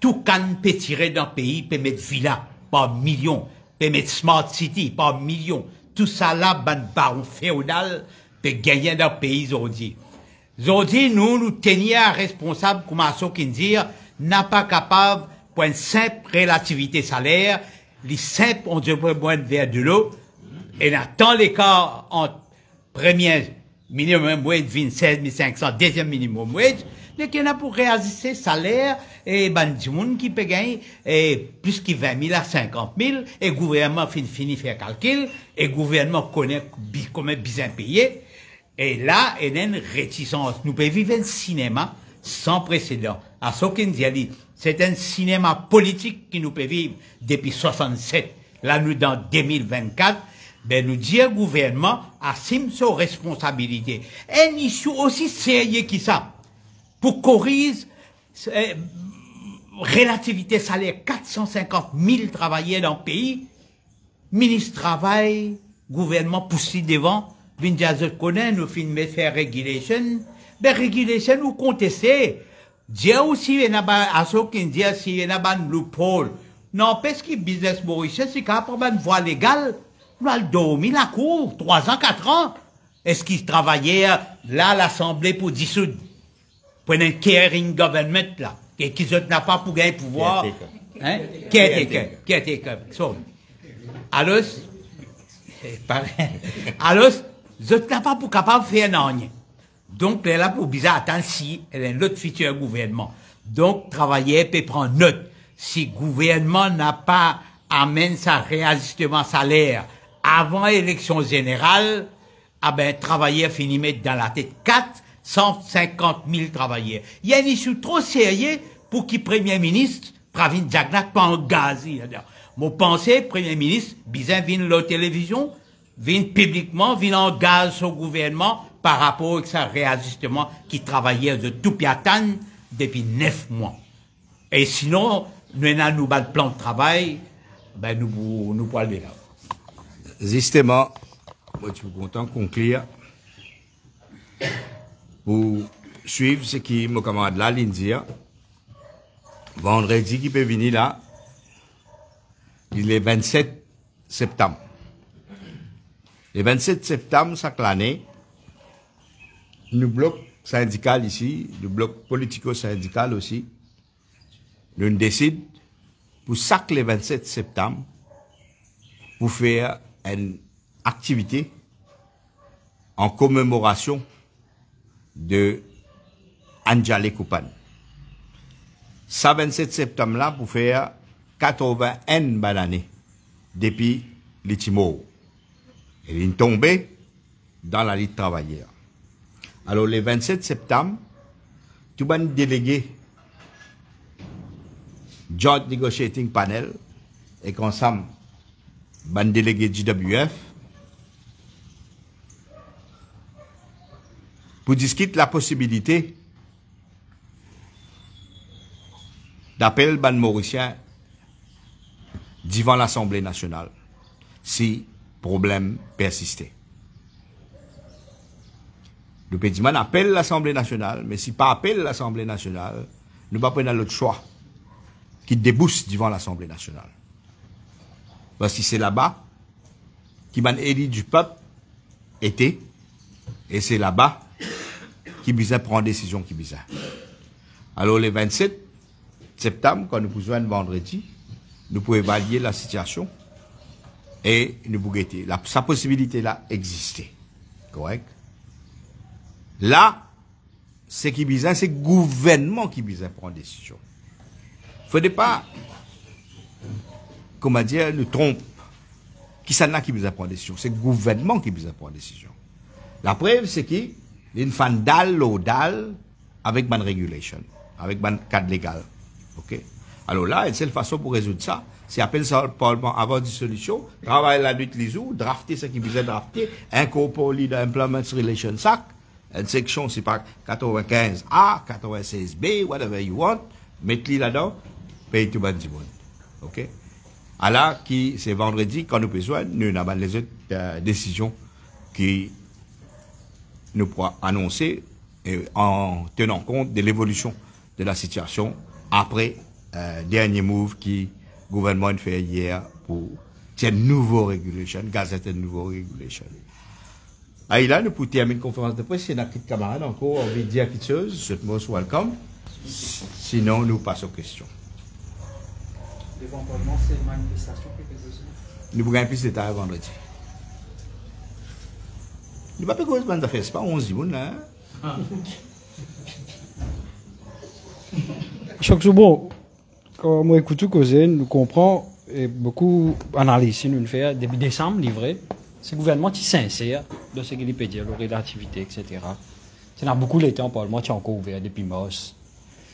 Tout can peut tirer d'un pays, peut mettre villa par millions, peut mettre smart city par millions. Tout ça là, baron féodal peut gagner dans le pays aujourd'hui. Aujourd'hui, nous tenions responsables, comme Ashok dire, n'a pas capable, pour une simple relativité salaire, les simples, on devrait boire vers de l'eau, et dans tant l'écart entre premier minimum wage, 26 500, deuxième minimum wage, il y en a pour réajuster salaire, et du monde qui peut gagner, plus que 20 000 à 50 000, et le gouvernement finit faire calcul, et le gouvernement connaît comment bien payer, et là, il y a une réticence. Nous pouvons vivre un cinéma sans précédent. Ashok Ndiali, c'est un cinéma politique qui nous peut vivre depuis 67. Là, nous, dans 2024, ben, nous dire au gouvernement assume ses responsabilités. Un issue aussi sérieux que ça, pour corriger, relativité salaire 450 000 travailleurs dans le pays, ministre travail, gouvernement poussé devant, nous fin faire regulation, ben regulation ou contester, Dire aussi, il y a à ce qu'on dit, s'il y a un loophole. Non, parce que business Mauritius, c'est capable une voie légale. On a dormi la cour, 3 ans, 4 ans. Est-ce qu'il travaillait là à l'Assemblée pour dissoudre? Pour un caring government, là. Qui n'a pas pour gagner pouvoir. Hein? Caretaker. Sorry. Alors, je n'ai pas pour capable de faire un. Donc, elle est là pour bizarre attendre si elle est notre futur gouvernement. Donc, travailler peut prendre note. Si le gouvernement n'a pas amène sa réajustement salaire avant l'élection générale, ah ben, travailleurs finit mettre dans la tête 450 000 travailleurs. Il y a un issue trop sérieux pour qu'il Premier ministre, Pravin Jagnak, pas en gaz. Mon pensée, Premier ministre, bizarre, vient la télévision, vient publiquement, vient en gaz au gouvernement par rapport à sa réajustement qui travaillait de tout piatan depuis 9 mois. Et sinon, nous avons un plan de travail, ben nous pouvons aller là.
Justement, moi, je suis content de conclure pour suivre ce qui me commande là, l'India. Vendredi qui peut venir là, il est 27 septembre. Le 27 septembre, chaque année, nous bloc syndical ici, le bloc politico-syndical aussi, nous décide pour chaque le 27 septembre pour faire une activité en commémoration de Anjale Koupan. Ça 27 septembre là pour faire 81 bananes depuis les Timor. Il est tombé dans la liste travailleur. Alors le 27 septembre, tout le monde délégué Joint Negotiating Panel et ensemble, ban délégué JWF pour discuter la possibilité d'appel ban mauricien devant l'Assemblée nationale si problème persistait. Le pédiman appelle l'Assemblée nationale, mais si pas appelle l'Assemblée nationale, nous ne pas prendre l'autre choix qui débouche devant l'Assemblée nationale. Parce que c'est là-bas qui m'a élu du peuple était, et c'est là-bas qui besoin prendre décision qui besoin. Alors le 27 septembre, quand nous pouvons vendredi, nous pouvons évaluer la situation et nous pouvons guetter. Sa possibilité là existait. Correct? Là, ce qui besoin, c'est le gouvernement qui besoin prendre décision. Il ne faudrait pas, comment dire, nous trompe. Qui s'en a qui besoin prendre décision? C'est le gouvernement qui besoin prendre décision. La preuve, c'est qu'il y a une fan dalle, l'odal, avec ban regulation, avec ban cadre légal. OK? Alors là, une seule façon pour résoudre ça, c'est appeler ça le Parlement avant dissolution, travailler la nuit les jours, drafter ce qui besoin drafter, incorporer dans Employment Relations Act, une section, c'est pas 95A, 96B, whatever you want, mettez-le là-dedans, paye tout le monde. OK? Alors, qui, c'est vendredi, quand nous besoin, nous avons les autres décisions qui nous pourront annoncer en tenant compte de l'évolution de la situation après dernier move qui le gouvernement a fait hier pour une nouvelle régulation, gazette de nouveau régulation. Et là, nous pouvons terminer une conférence de presse. Si nous avons des camarades encore envie de dire quelque chose, vous êtes most welcome. Sinon, nous passons aux questions.
Éventuellement, c'est une manifestation qui fait besoin.
Nous pouvons gagner plus de détails vendredi. Nous ne pouvons pas faire de affaires, c'est pas 11 jours, là.
Chaque jour, quand moi écoute causer, nous comprenons et beaucoup d'analyses nous fait depuis décembre livré. C'est le gouvernement qui s'insère dans ce qu'il peut dire, la relativité, etc. C'est dans beaucoup de temps, le Parlement qui est encore ouvert depuis mars.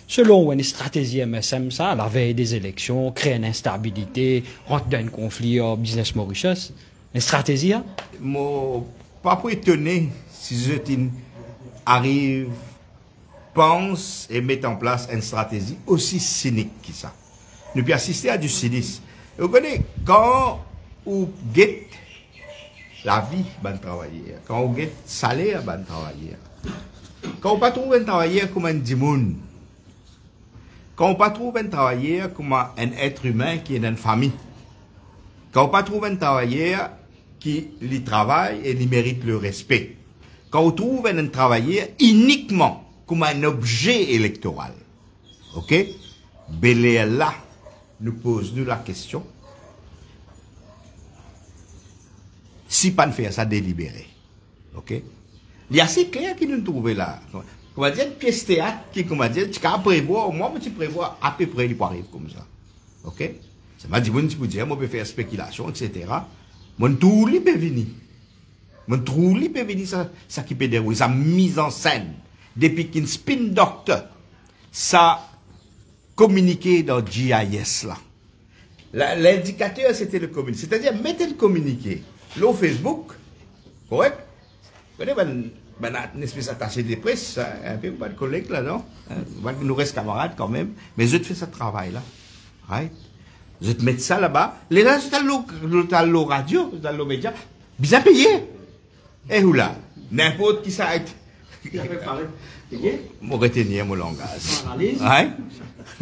Selon une stratégie MSM, ça, à la veille des élections, créer une instabilité, rentrer dans un conflit au business Mauritius, une stratégie?
Moi, pas pour étonner si je arrive, pense et met en place une stratégie aussi cynique que ça. Nous pouvons assister à du cynisme. Vous connaissez, quand vous guettez la vie, ben travailleur, quand vous guettez salaire, ben travailleur, quand vous pas trouver un travailleur comme un dimoun, Quand on pas trouve un travailleur comme un être humain qui est dans une famille, quand on pas trouve un travailleur qui lui travaille et lui mérite le respect, quand on trouve un travailleur uniquement comme un objet électoral, ok, Belair là nous pose nous la question, si pas de faire ça délibéré, ok, il y a assez clair qui nous trouve là. Comment dire, une pièce théâtre qui, comment dire, tu peux prévoir, moi, tu prévois à peu près, il peut arriver comme ça. Ok? Ça m'a dit, bon, tu peux dire, moi, je peux faire spéculation, etc. Mon tout, il peut venir. Mon tout, il peut venir, ça qui peut dérouler, sa mise en scène. Depuis qu'une spin doctor, ça communiqué dans GIS, là. L'indicateur, c'était le communiqué. C'est-à-dire, mettez le communiqué. Là, au Facebook, correct? Vous connaissez, une espèce d'attaché de presse, un peu pas de collègues là, non? Nous reste camarades quand même, mais je te fais ce travail là. Right? Je te mets ça là-bas. Les gens, c'est dans le radio, dans le média, bien payé. Et où là? N'importe qui ça a été. Moi, retenir mon langage. Right?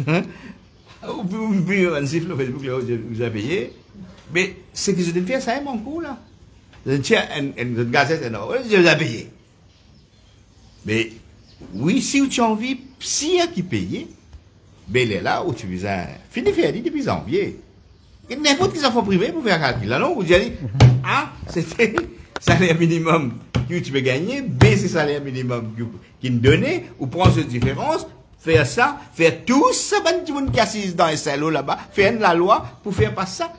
Puis, on siffle le Facebook, vous avez payé. Mais ce que je te fais, ça est mon coup là. Je tiens une gazette énorme, je vous ai payé. Mais, oui, si tu as envie, si il y a qui paye, ben, il est là où tu as fini faire depuis janvier. N'importe qui s'en fait privé pour faire un calcul. Là, non, vous dites, A, c'était salaire minimum que tu peux gagner, B, c'est salaire minimum qui me donnait, ou prendre cette différence, faire ça, faire tout ça, ben, tout le monde qui assise dans les salons là-bas, faire la loi pour faire pas ça.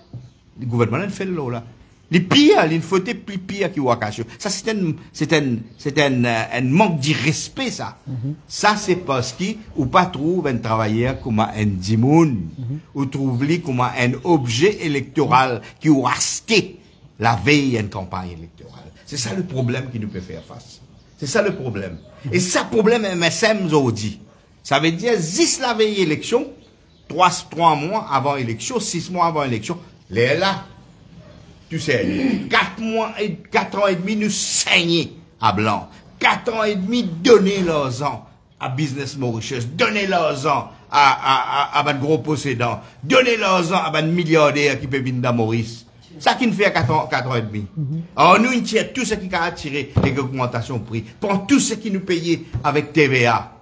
Le gouvernement, il fait le lot là. Les pires, il faut être plus pire que Wakacho. Ça, c'est un manque de respect, ça. Ça, c'est parce qu'il ou pas trouve un travailleur comme un dimoun, ou trouve-lui comme un objet électoral qui ou acheté la veille d'une campagne électorale. C'est ça le problème qui nous peut faire face. C'est ça le problème. Et ça, problème, MSM, dit. Ça veut dire, 10 la veille élection, 3 mois avant élection, 6 mois avant élection, les là, tu sais, 4 ans et demi, nous saignons à blanc. 4 ans et demi, donner leurs ans à Business Mauritius, donner leurs ans à un gros possédant, donner leurs ans à un milliardaire qui peut venir dans Maurice. Ça qui nous fait 4 ans et demi. Alors nous, nous tirons tout ce qui a attiré les augmentations de prix, pour tout ce qui nous payait avec TVA.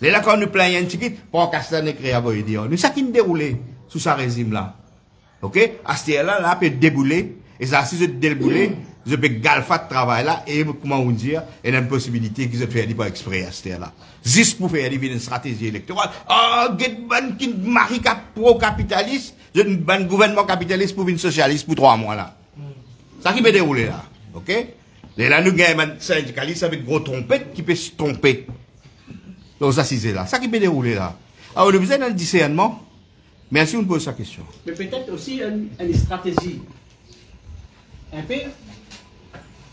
Et là, quand nous plaignons un ticket, pour Castanet créer à dire. Nous, ça qui nous déroulait sous ce régime-là. Ok? À ce là, là, peut débouler. Et ça, si je déboule, je peux galfat de travail là, et comment on dit, il y a une possibilité qu'ils aient fait par exprès à ce là. Juste pour faire une stratégie électorale. Ah, get ban qui marie pro-capitaliste, je ne ban gouvernement capitaliste pour une socialiste pour 3 mois là. Ça qui peut dérouler là. Ok? Et là, nous gagnons un syndicaliste avec gros trompette qui peut se tromper. Donc ça, c'est là. Ça qui peut dérouler là. Alors, on a besoin d'un discernement. Merci, on pose sa question.
Mais peut-être aussi une stratégie. Un peu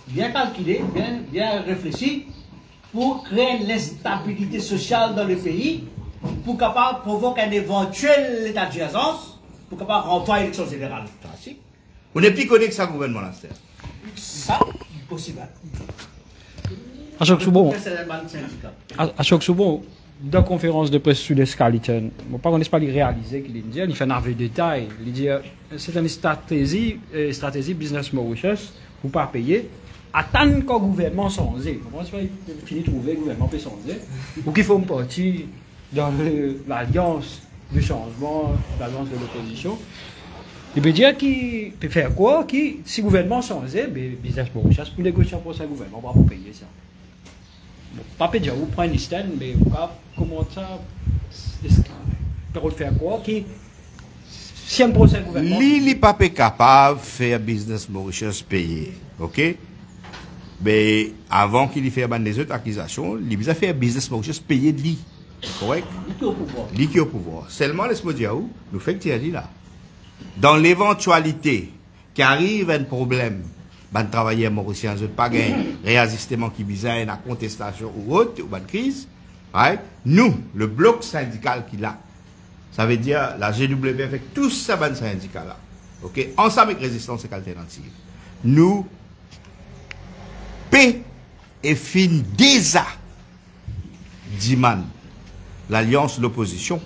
bien calculé, bien réfléchi, pour créer l'instabilité sociale dans le pays, pour capable provoquer un éventuel état d'urgence, pour capable rentrer à l'élection générale.
On n'est plus connu que ça, gouvernement là.
Ça, possible.
À chaque souvent, dans la conférence de presse sur l'Escaliton, je ne connais pas les réaliser qu'il dit, il fait un aveu de détail. Il dit c'est une stratégie business Mauritius pour ne pas payer. Attendre qu'un gouvernement songe. Comment est-ce qu'il finit de trouver le gouvernement peut songer ou qu'il faut une partie dans l'alliance du changement, l'alliance de l'opposition. Il peut dire qu'il peut faire quoi si le gouvernement songeait, business Mauritius pour négocier pour ce gouvernement, on va pas payer ça. Pas dire, vous prenez une stand, mais comment ça, peut faire quoi si un procès gouvernement.
Li n'est pas capable de faire business Mauritius payer, ok? Mais avant qu'il fasse des autres accusations, il a fait business Mauritius payer de lui, correct? Lui qui est au pouvoir. Seulement, laisse-moi dire où, nous faisons que là. Dans l'éventualité qu'arrive un problème, ban travailleurs mauriciens ne pas gagner réajustement qui bizarre une contestation ou autre ou une crise, right? Nous le bloc syndical qu'il a, ça veut dire la GW avec tout ça ban syndical là, ok, ensemble avec résistance et alternative, nous paix et fin déjà d'Iman l'alliance de l'opposition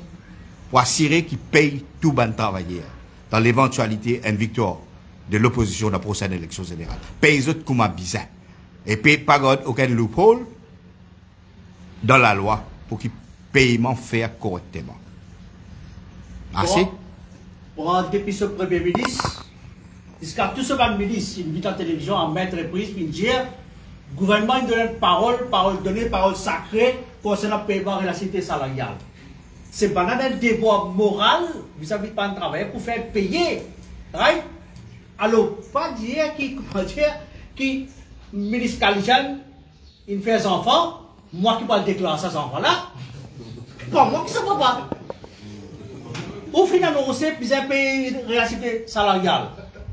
pour assurer qu'ils payent tout bon travailleur dans l'éventualité une victoire de l'opposition dans la prochaine élection générale. Paye les autres comme un bizarre. Et paye pas aucun loophole dans la loi pour qu'ils paiement faire correctement. Assez?
Pour depuis ce premier ministre, jusqu'à tout ce ban ministre, il vit en télévision en maintes reprises, puis dire, le gouvernement il donne parole donnée, parole sacrée concernant le paiement et la cité salariale. C'est pas un devoir moral vis-à-vis de un travailleur pour faire payer. Right? Alors, pas dire qui ministre Kalijan, il fait des enfants, moi qui parle déclarer ces enfants-là, pas moi qui ne sais pas. Au final, on sait que vous avez payé la cité salariale.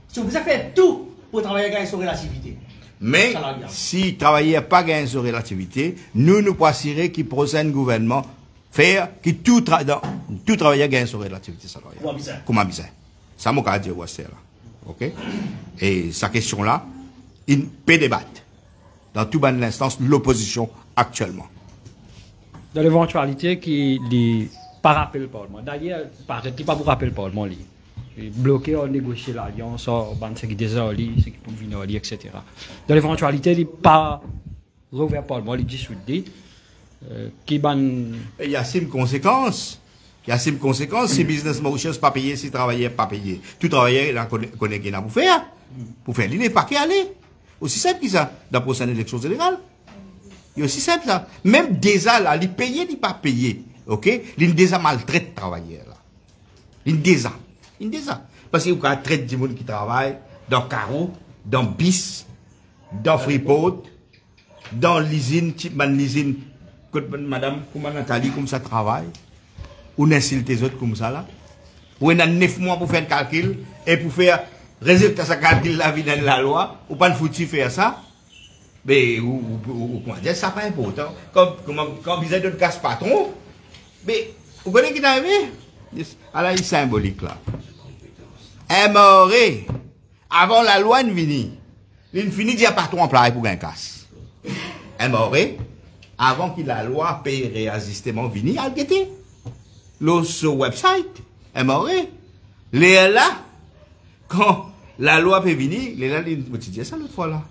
Si vous avez fait tout pour travailler gagner sur relativité.
Mais si travailler pas gagner sur relativité, nous pouvons assurer qu'il prochain gouvernement faire que tout travailleur gagne sur relativité salariale. Comme un bizarre. Ça m'a dit là. OK? Et sa question là, il peut débattre dans toute bonne instance l'opposition actuellement.
Dans l'éventualité qu'il n'est pas rappelé le Parlement. D'ailleurs, il n'est pas pour rappeler le Parlement. Bloqué, on négocie l'alliance, on ce qui est déjà ce qui peut venir, etc. Dans l'éventualité, il n'est pas rouvert le Parlement, il est dissoudé. Il
y a ces conséquences. Si business Mauritius pas payé, si travailleur pas payé. Tout travailleur, il connaît qu'il a pour faire. Pour faire, il n'est pas qu'à aller. Aussi simple que ça, dans la prochaine élection générale. C'est aussi simple ça. Même déjà là, il paye, il n'est pas payé. OK? Il déjà maltraite travailleur là. Il déjà. Parce qu'il y a traite du monde qui travaille dans Caro, dans BIS, dans Freeport, dans l'usine, type l'usine, madame, comment Nathalie, comme ça travaille. Ou n'insulte les autres comme ça là. Ou on a 9 mois pour faire le calcul et pour faire résultat de ce calcul là, dans la loi, ou pas de foutu faire ça. Mais, ou comment dire, ça pas important. Quand vous êtes de casse patron, mais, vous connaissez qui est arrivé? Alors, il est symbolique là. Un mort, avant la loi ne finit, il finit de dire patron employé pour gagner casse. Un mort, avant que la loi paye réajustement fini, il a guetté. Sur le website, un mort, les là, quand la loi peut venir, les là, il dit ça l'autre fois là.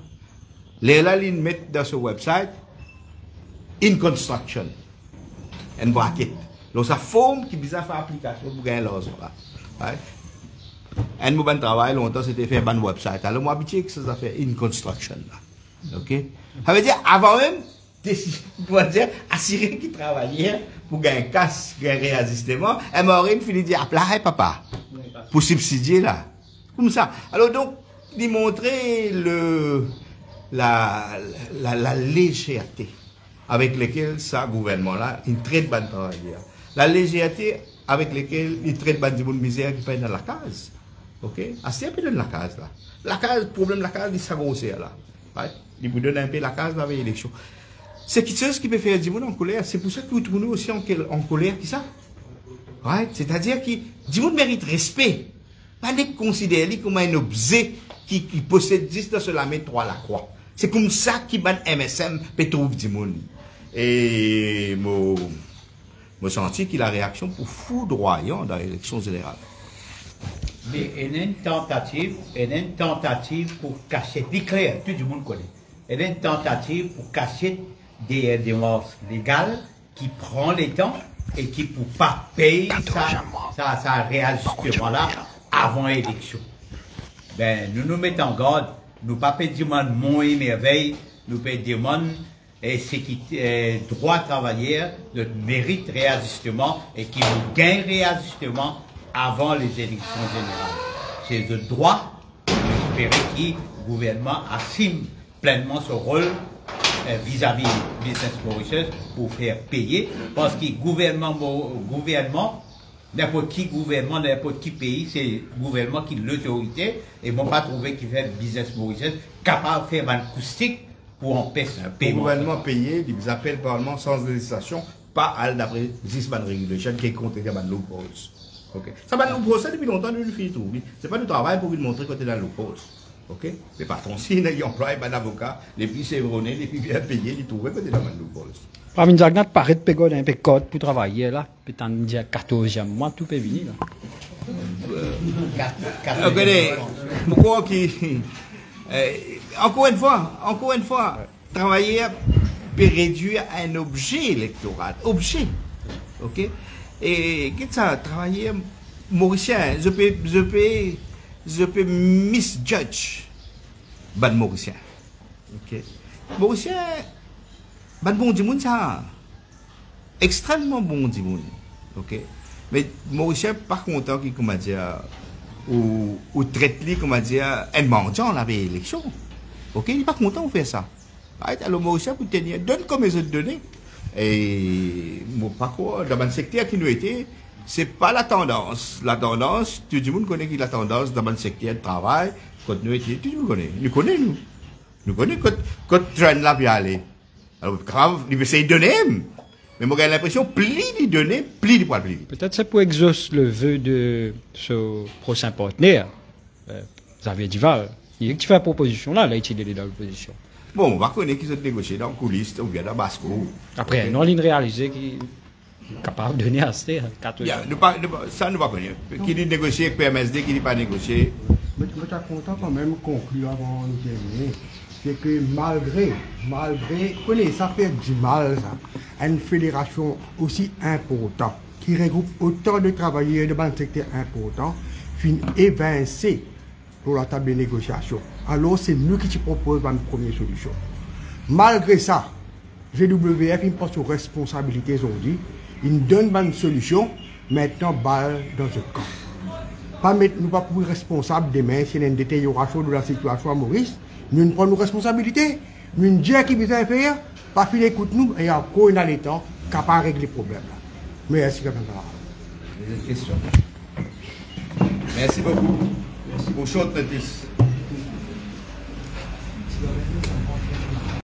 Les là, ils mettent dans ce website, in construction, un bracket. Donc, ça forme qui bizarre faire application pour gagner l'argent là. Un bon travail, longtemps, c'était fait un bon website. Alors, moi, habitué que ça fait in construction là. OK? Ça veut dire, avant même, assurer qu'il travaillait pour gagner casse, gagner réajustement, et Maureen finit de dire, appelez papa, pour subsidier là. Comme ça. Alors donc, il montrer la légèreté avec laquelle ce gouvernement-là, il traite de travailleurs. La légèreté avec laquelle il traite de bonne misère qui paye dans la case. OK? Assez un peu dans la case là. La case, le problème de la case, il s'agrossit là. Right? Il vous donne un peu la case avec l'élection. C'est quelque chose qui peut faire du monde en colère. C'est pour ça que nous trouvons aussi en colère qui ça. Right? C'est-à-dire que du monde mérite respect. Pas les considérer comme un objet qui possède juste sur la main 3 la croix. C'est comme ça que ban MSM peut trouver du monde. Et je senti que la réaction pour foudroyant dans l'élection générale.
Mais il y a une tentative pour cacher, c'est clair, tout le monde connaît. Il y a une tentative pour cacher des démarches légales qui prend le temps et qui ne peut pas payer ça réajustement là avant l'élection. Ben, nous nous mettons en garde, nous ne pas demander mon et merveille, nous demandons droit travailleur, notre mérite réajustement et qui nous gagne réajustement avant les élections générales. C'est le droit d'espérer que le gouvernement assume pleinement son rôle vis-à-vis du business Mauritius pour faire payer, parce que le gouvernement, n'importe qui gouvernement, n'importe qui pays, c'est le gouvernement qui est l'autorité, et ne pas trouver qu'il fait le business Mauritius capable de faire un acoustique pour empêcher un paiement.
Le gouvernement payé, ils appellent le Parlement sans législation, pas à d'après 10 ban régulation qui est contre les loopholes. Okay. Ça va nous procéder depuis longtemps, nous le faisons tout. Ce n'est pas du travail pour lui montrer que tu es dans le loopholes. Ok? Mais par contre, si il y a un employé, un avocat, les plus sévronnés, les plus bien payés, ils trouvent que tu es dans le loopholes.
Pas une zagnat paraît de pégode un peu code pour travailler là. Peut-être dire 14e mois, tout peut venir là.
Regardez, pourquoi qui. Encore une fois, travailler peut réduire un objet électoral. Objet. Ok? Et qu'est-ce que ça, travailler mauricien, je peux misjudge ban mauricien. Ok? Mauricien, ban bon du monde ça. Extrêmement bon du monde. Ok? Mais mauricien, par contre, qui, comment dire, ou traite-lui, comment dire, un mendiant à l'élection. Ok? Il n'est pas content de faire ça. Alors, mauricien, pour tenir, donne comme les autres données. Et, mon parcours, dans le secteur qui nous était, c'est pas la tendance. La tendance, tout le monde connaît qui la tendance dans le secteur de travail, quand nous étions, tout le monde connaît. Nous connaissons, nous. Nous connaissons quand train là bien aller. Alors, grave, il veut essayer de donner. Mais moi, j'ai l'impression, plus il donne, plus il pourra plus vite.
Peut-être c'est pour exaucer le vœu de ce prochain partenaire, Xavier Duval. Il fait une proposition là, il est dans l'opposition.
Bon, on va connaître qu'ils ont négocié dans le coulisses ou bien dans Basco.
Après, non, il réalisé qu'il est capable de donner à ce
ça, nous va connaître. Qui dit négocier avec PMSD, qui dit pas négocier.
Mais je suis content quand même conclure avant de terminer. C'est que malgré, ça fait du mal, ça, une fédération aussi importante, qui regroupe autant de travailleurs de un secteur important, finit évincée pour la table de négociation. Alors c'est nous qui te proposons une première solution. Malgré ça, GWF il prend ses responsabilités aujourd'hui, il donne une solution, maintenant balle dans le camp. Pas mettre nous pas pour responsables demain s'il y a une détérioration de la situation à Maurice, nous prenons nos responsabilités, nous disons qui besoin de faire, pas filer écoute nous et encore dans les temps, capable de régler le problème. Merci comme ça.
Merci beaucoup. Merci. Pour short notice.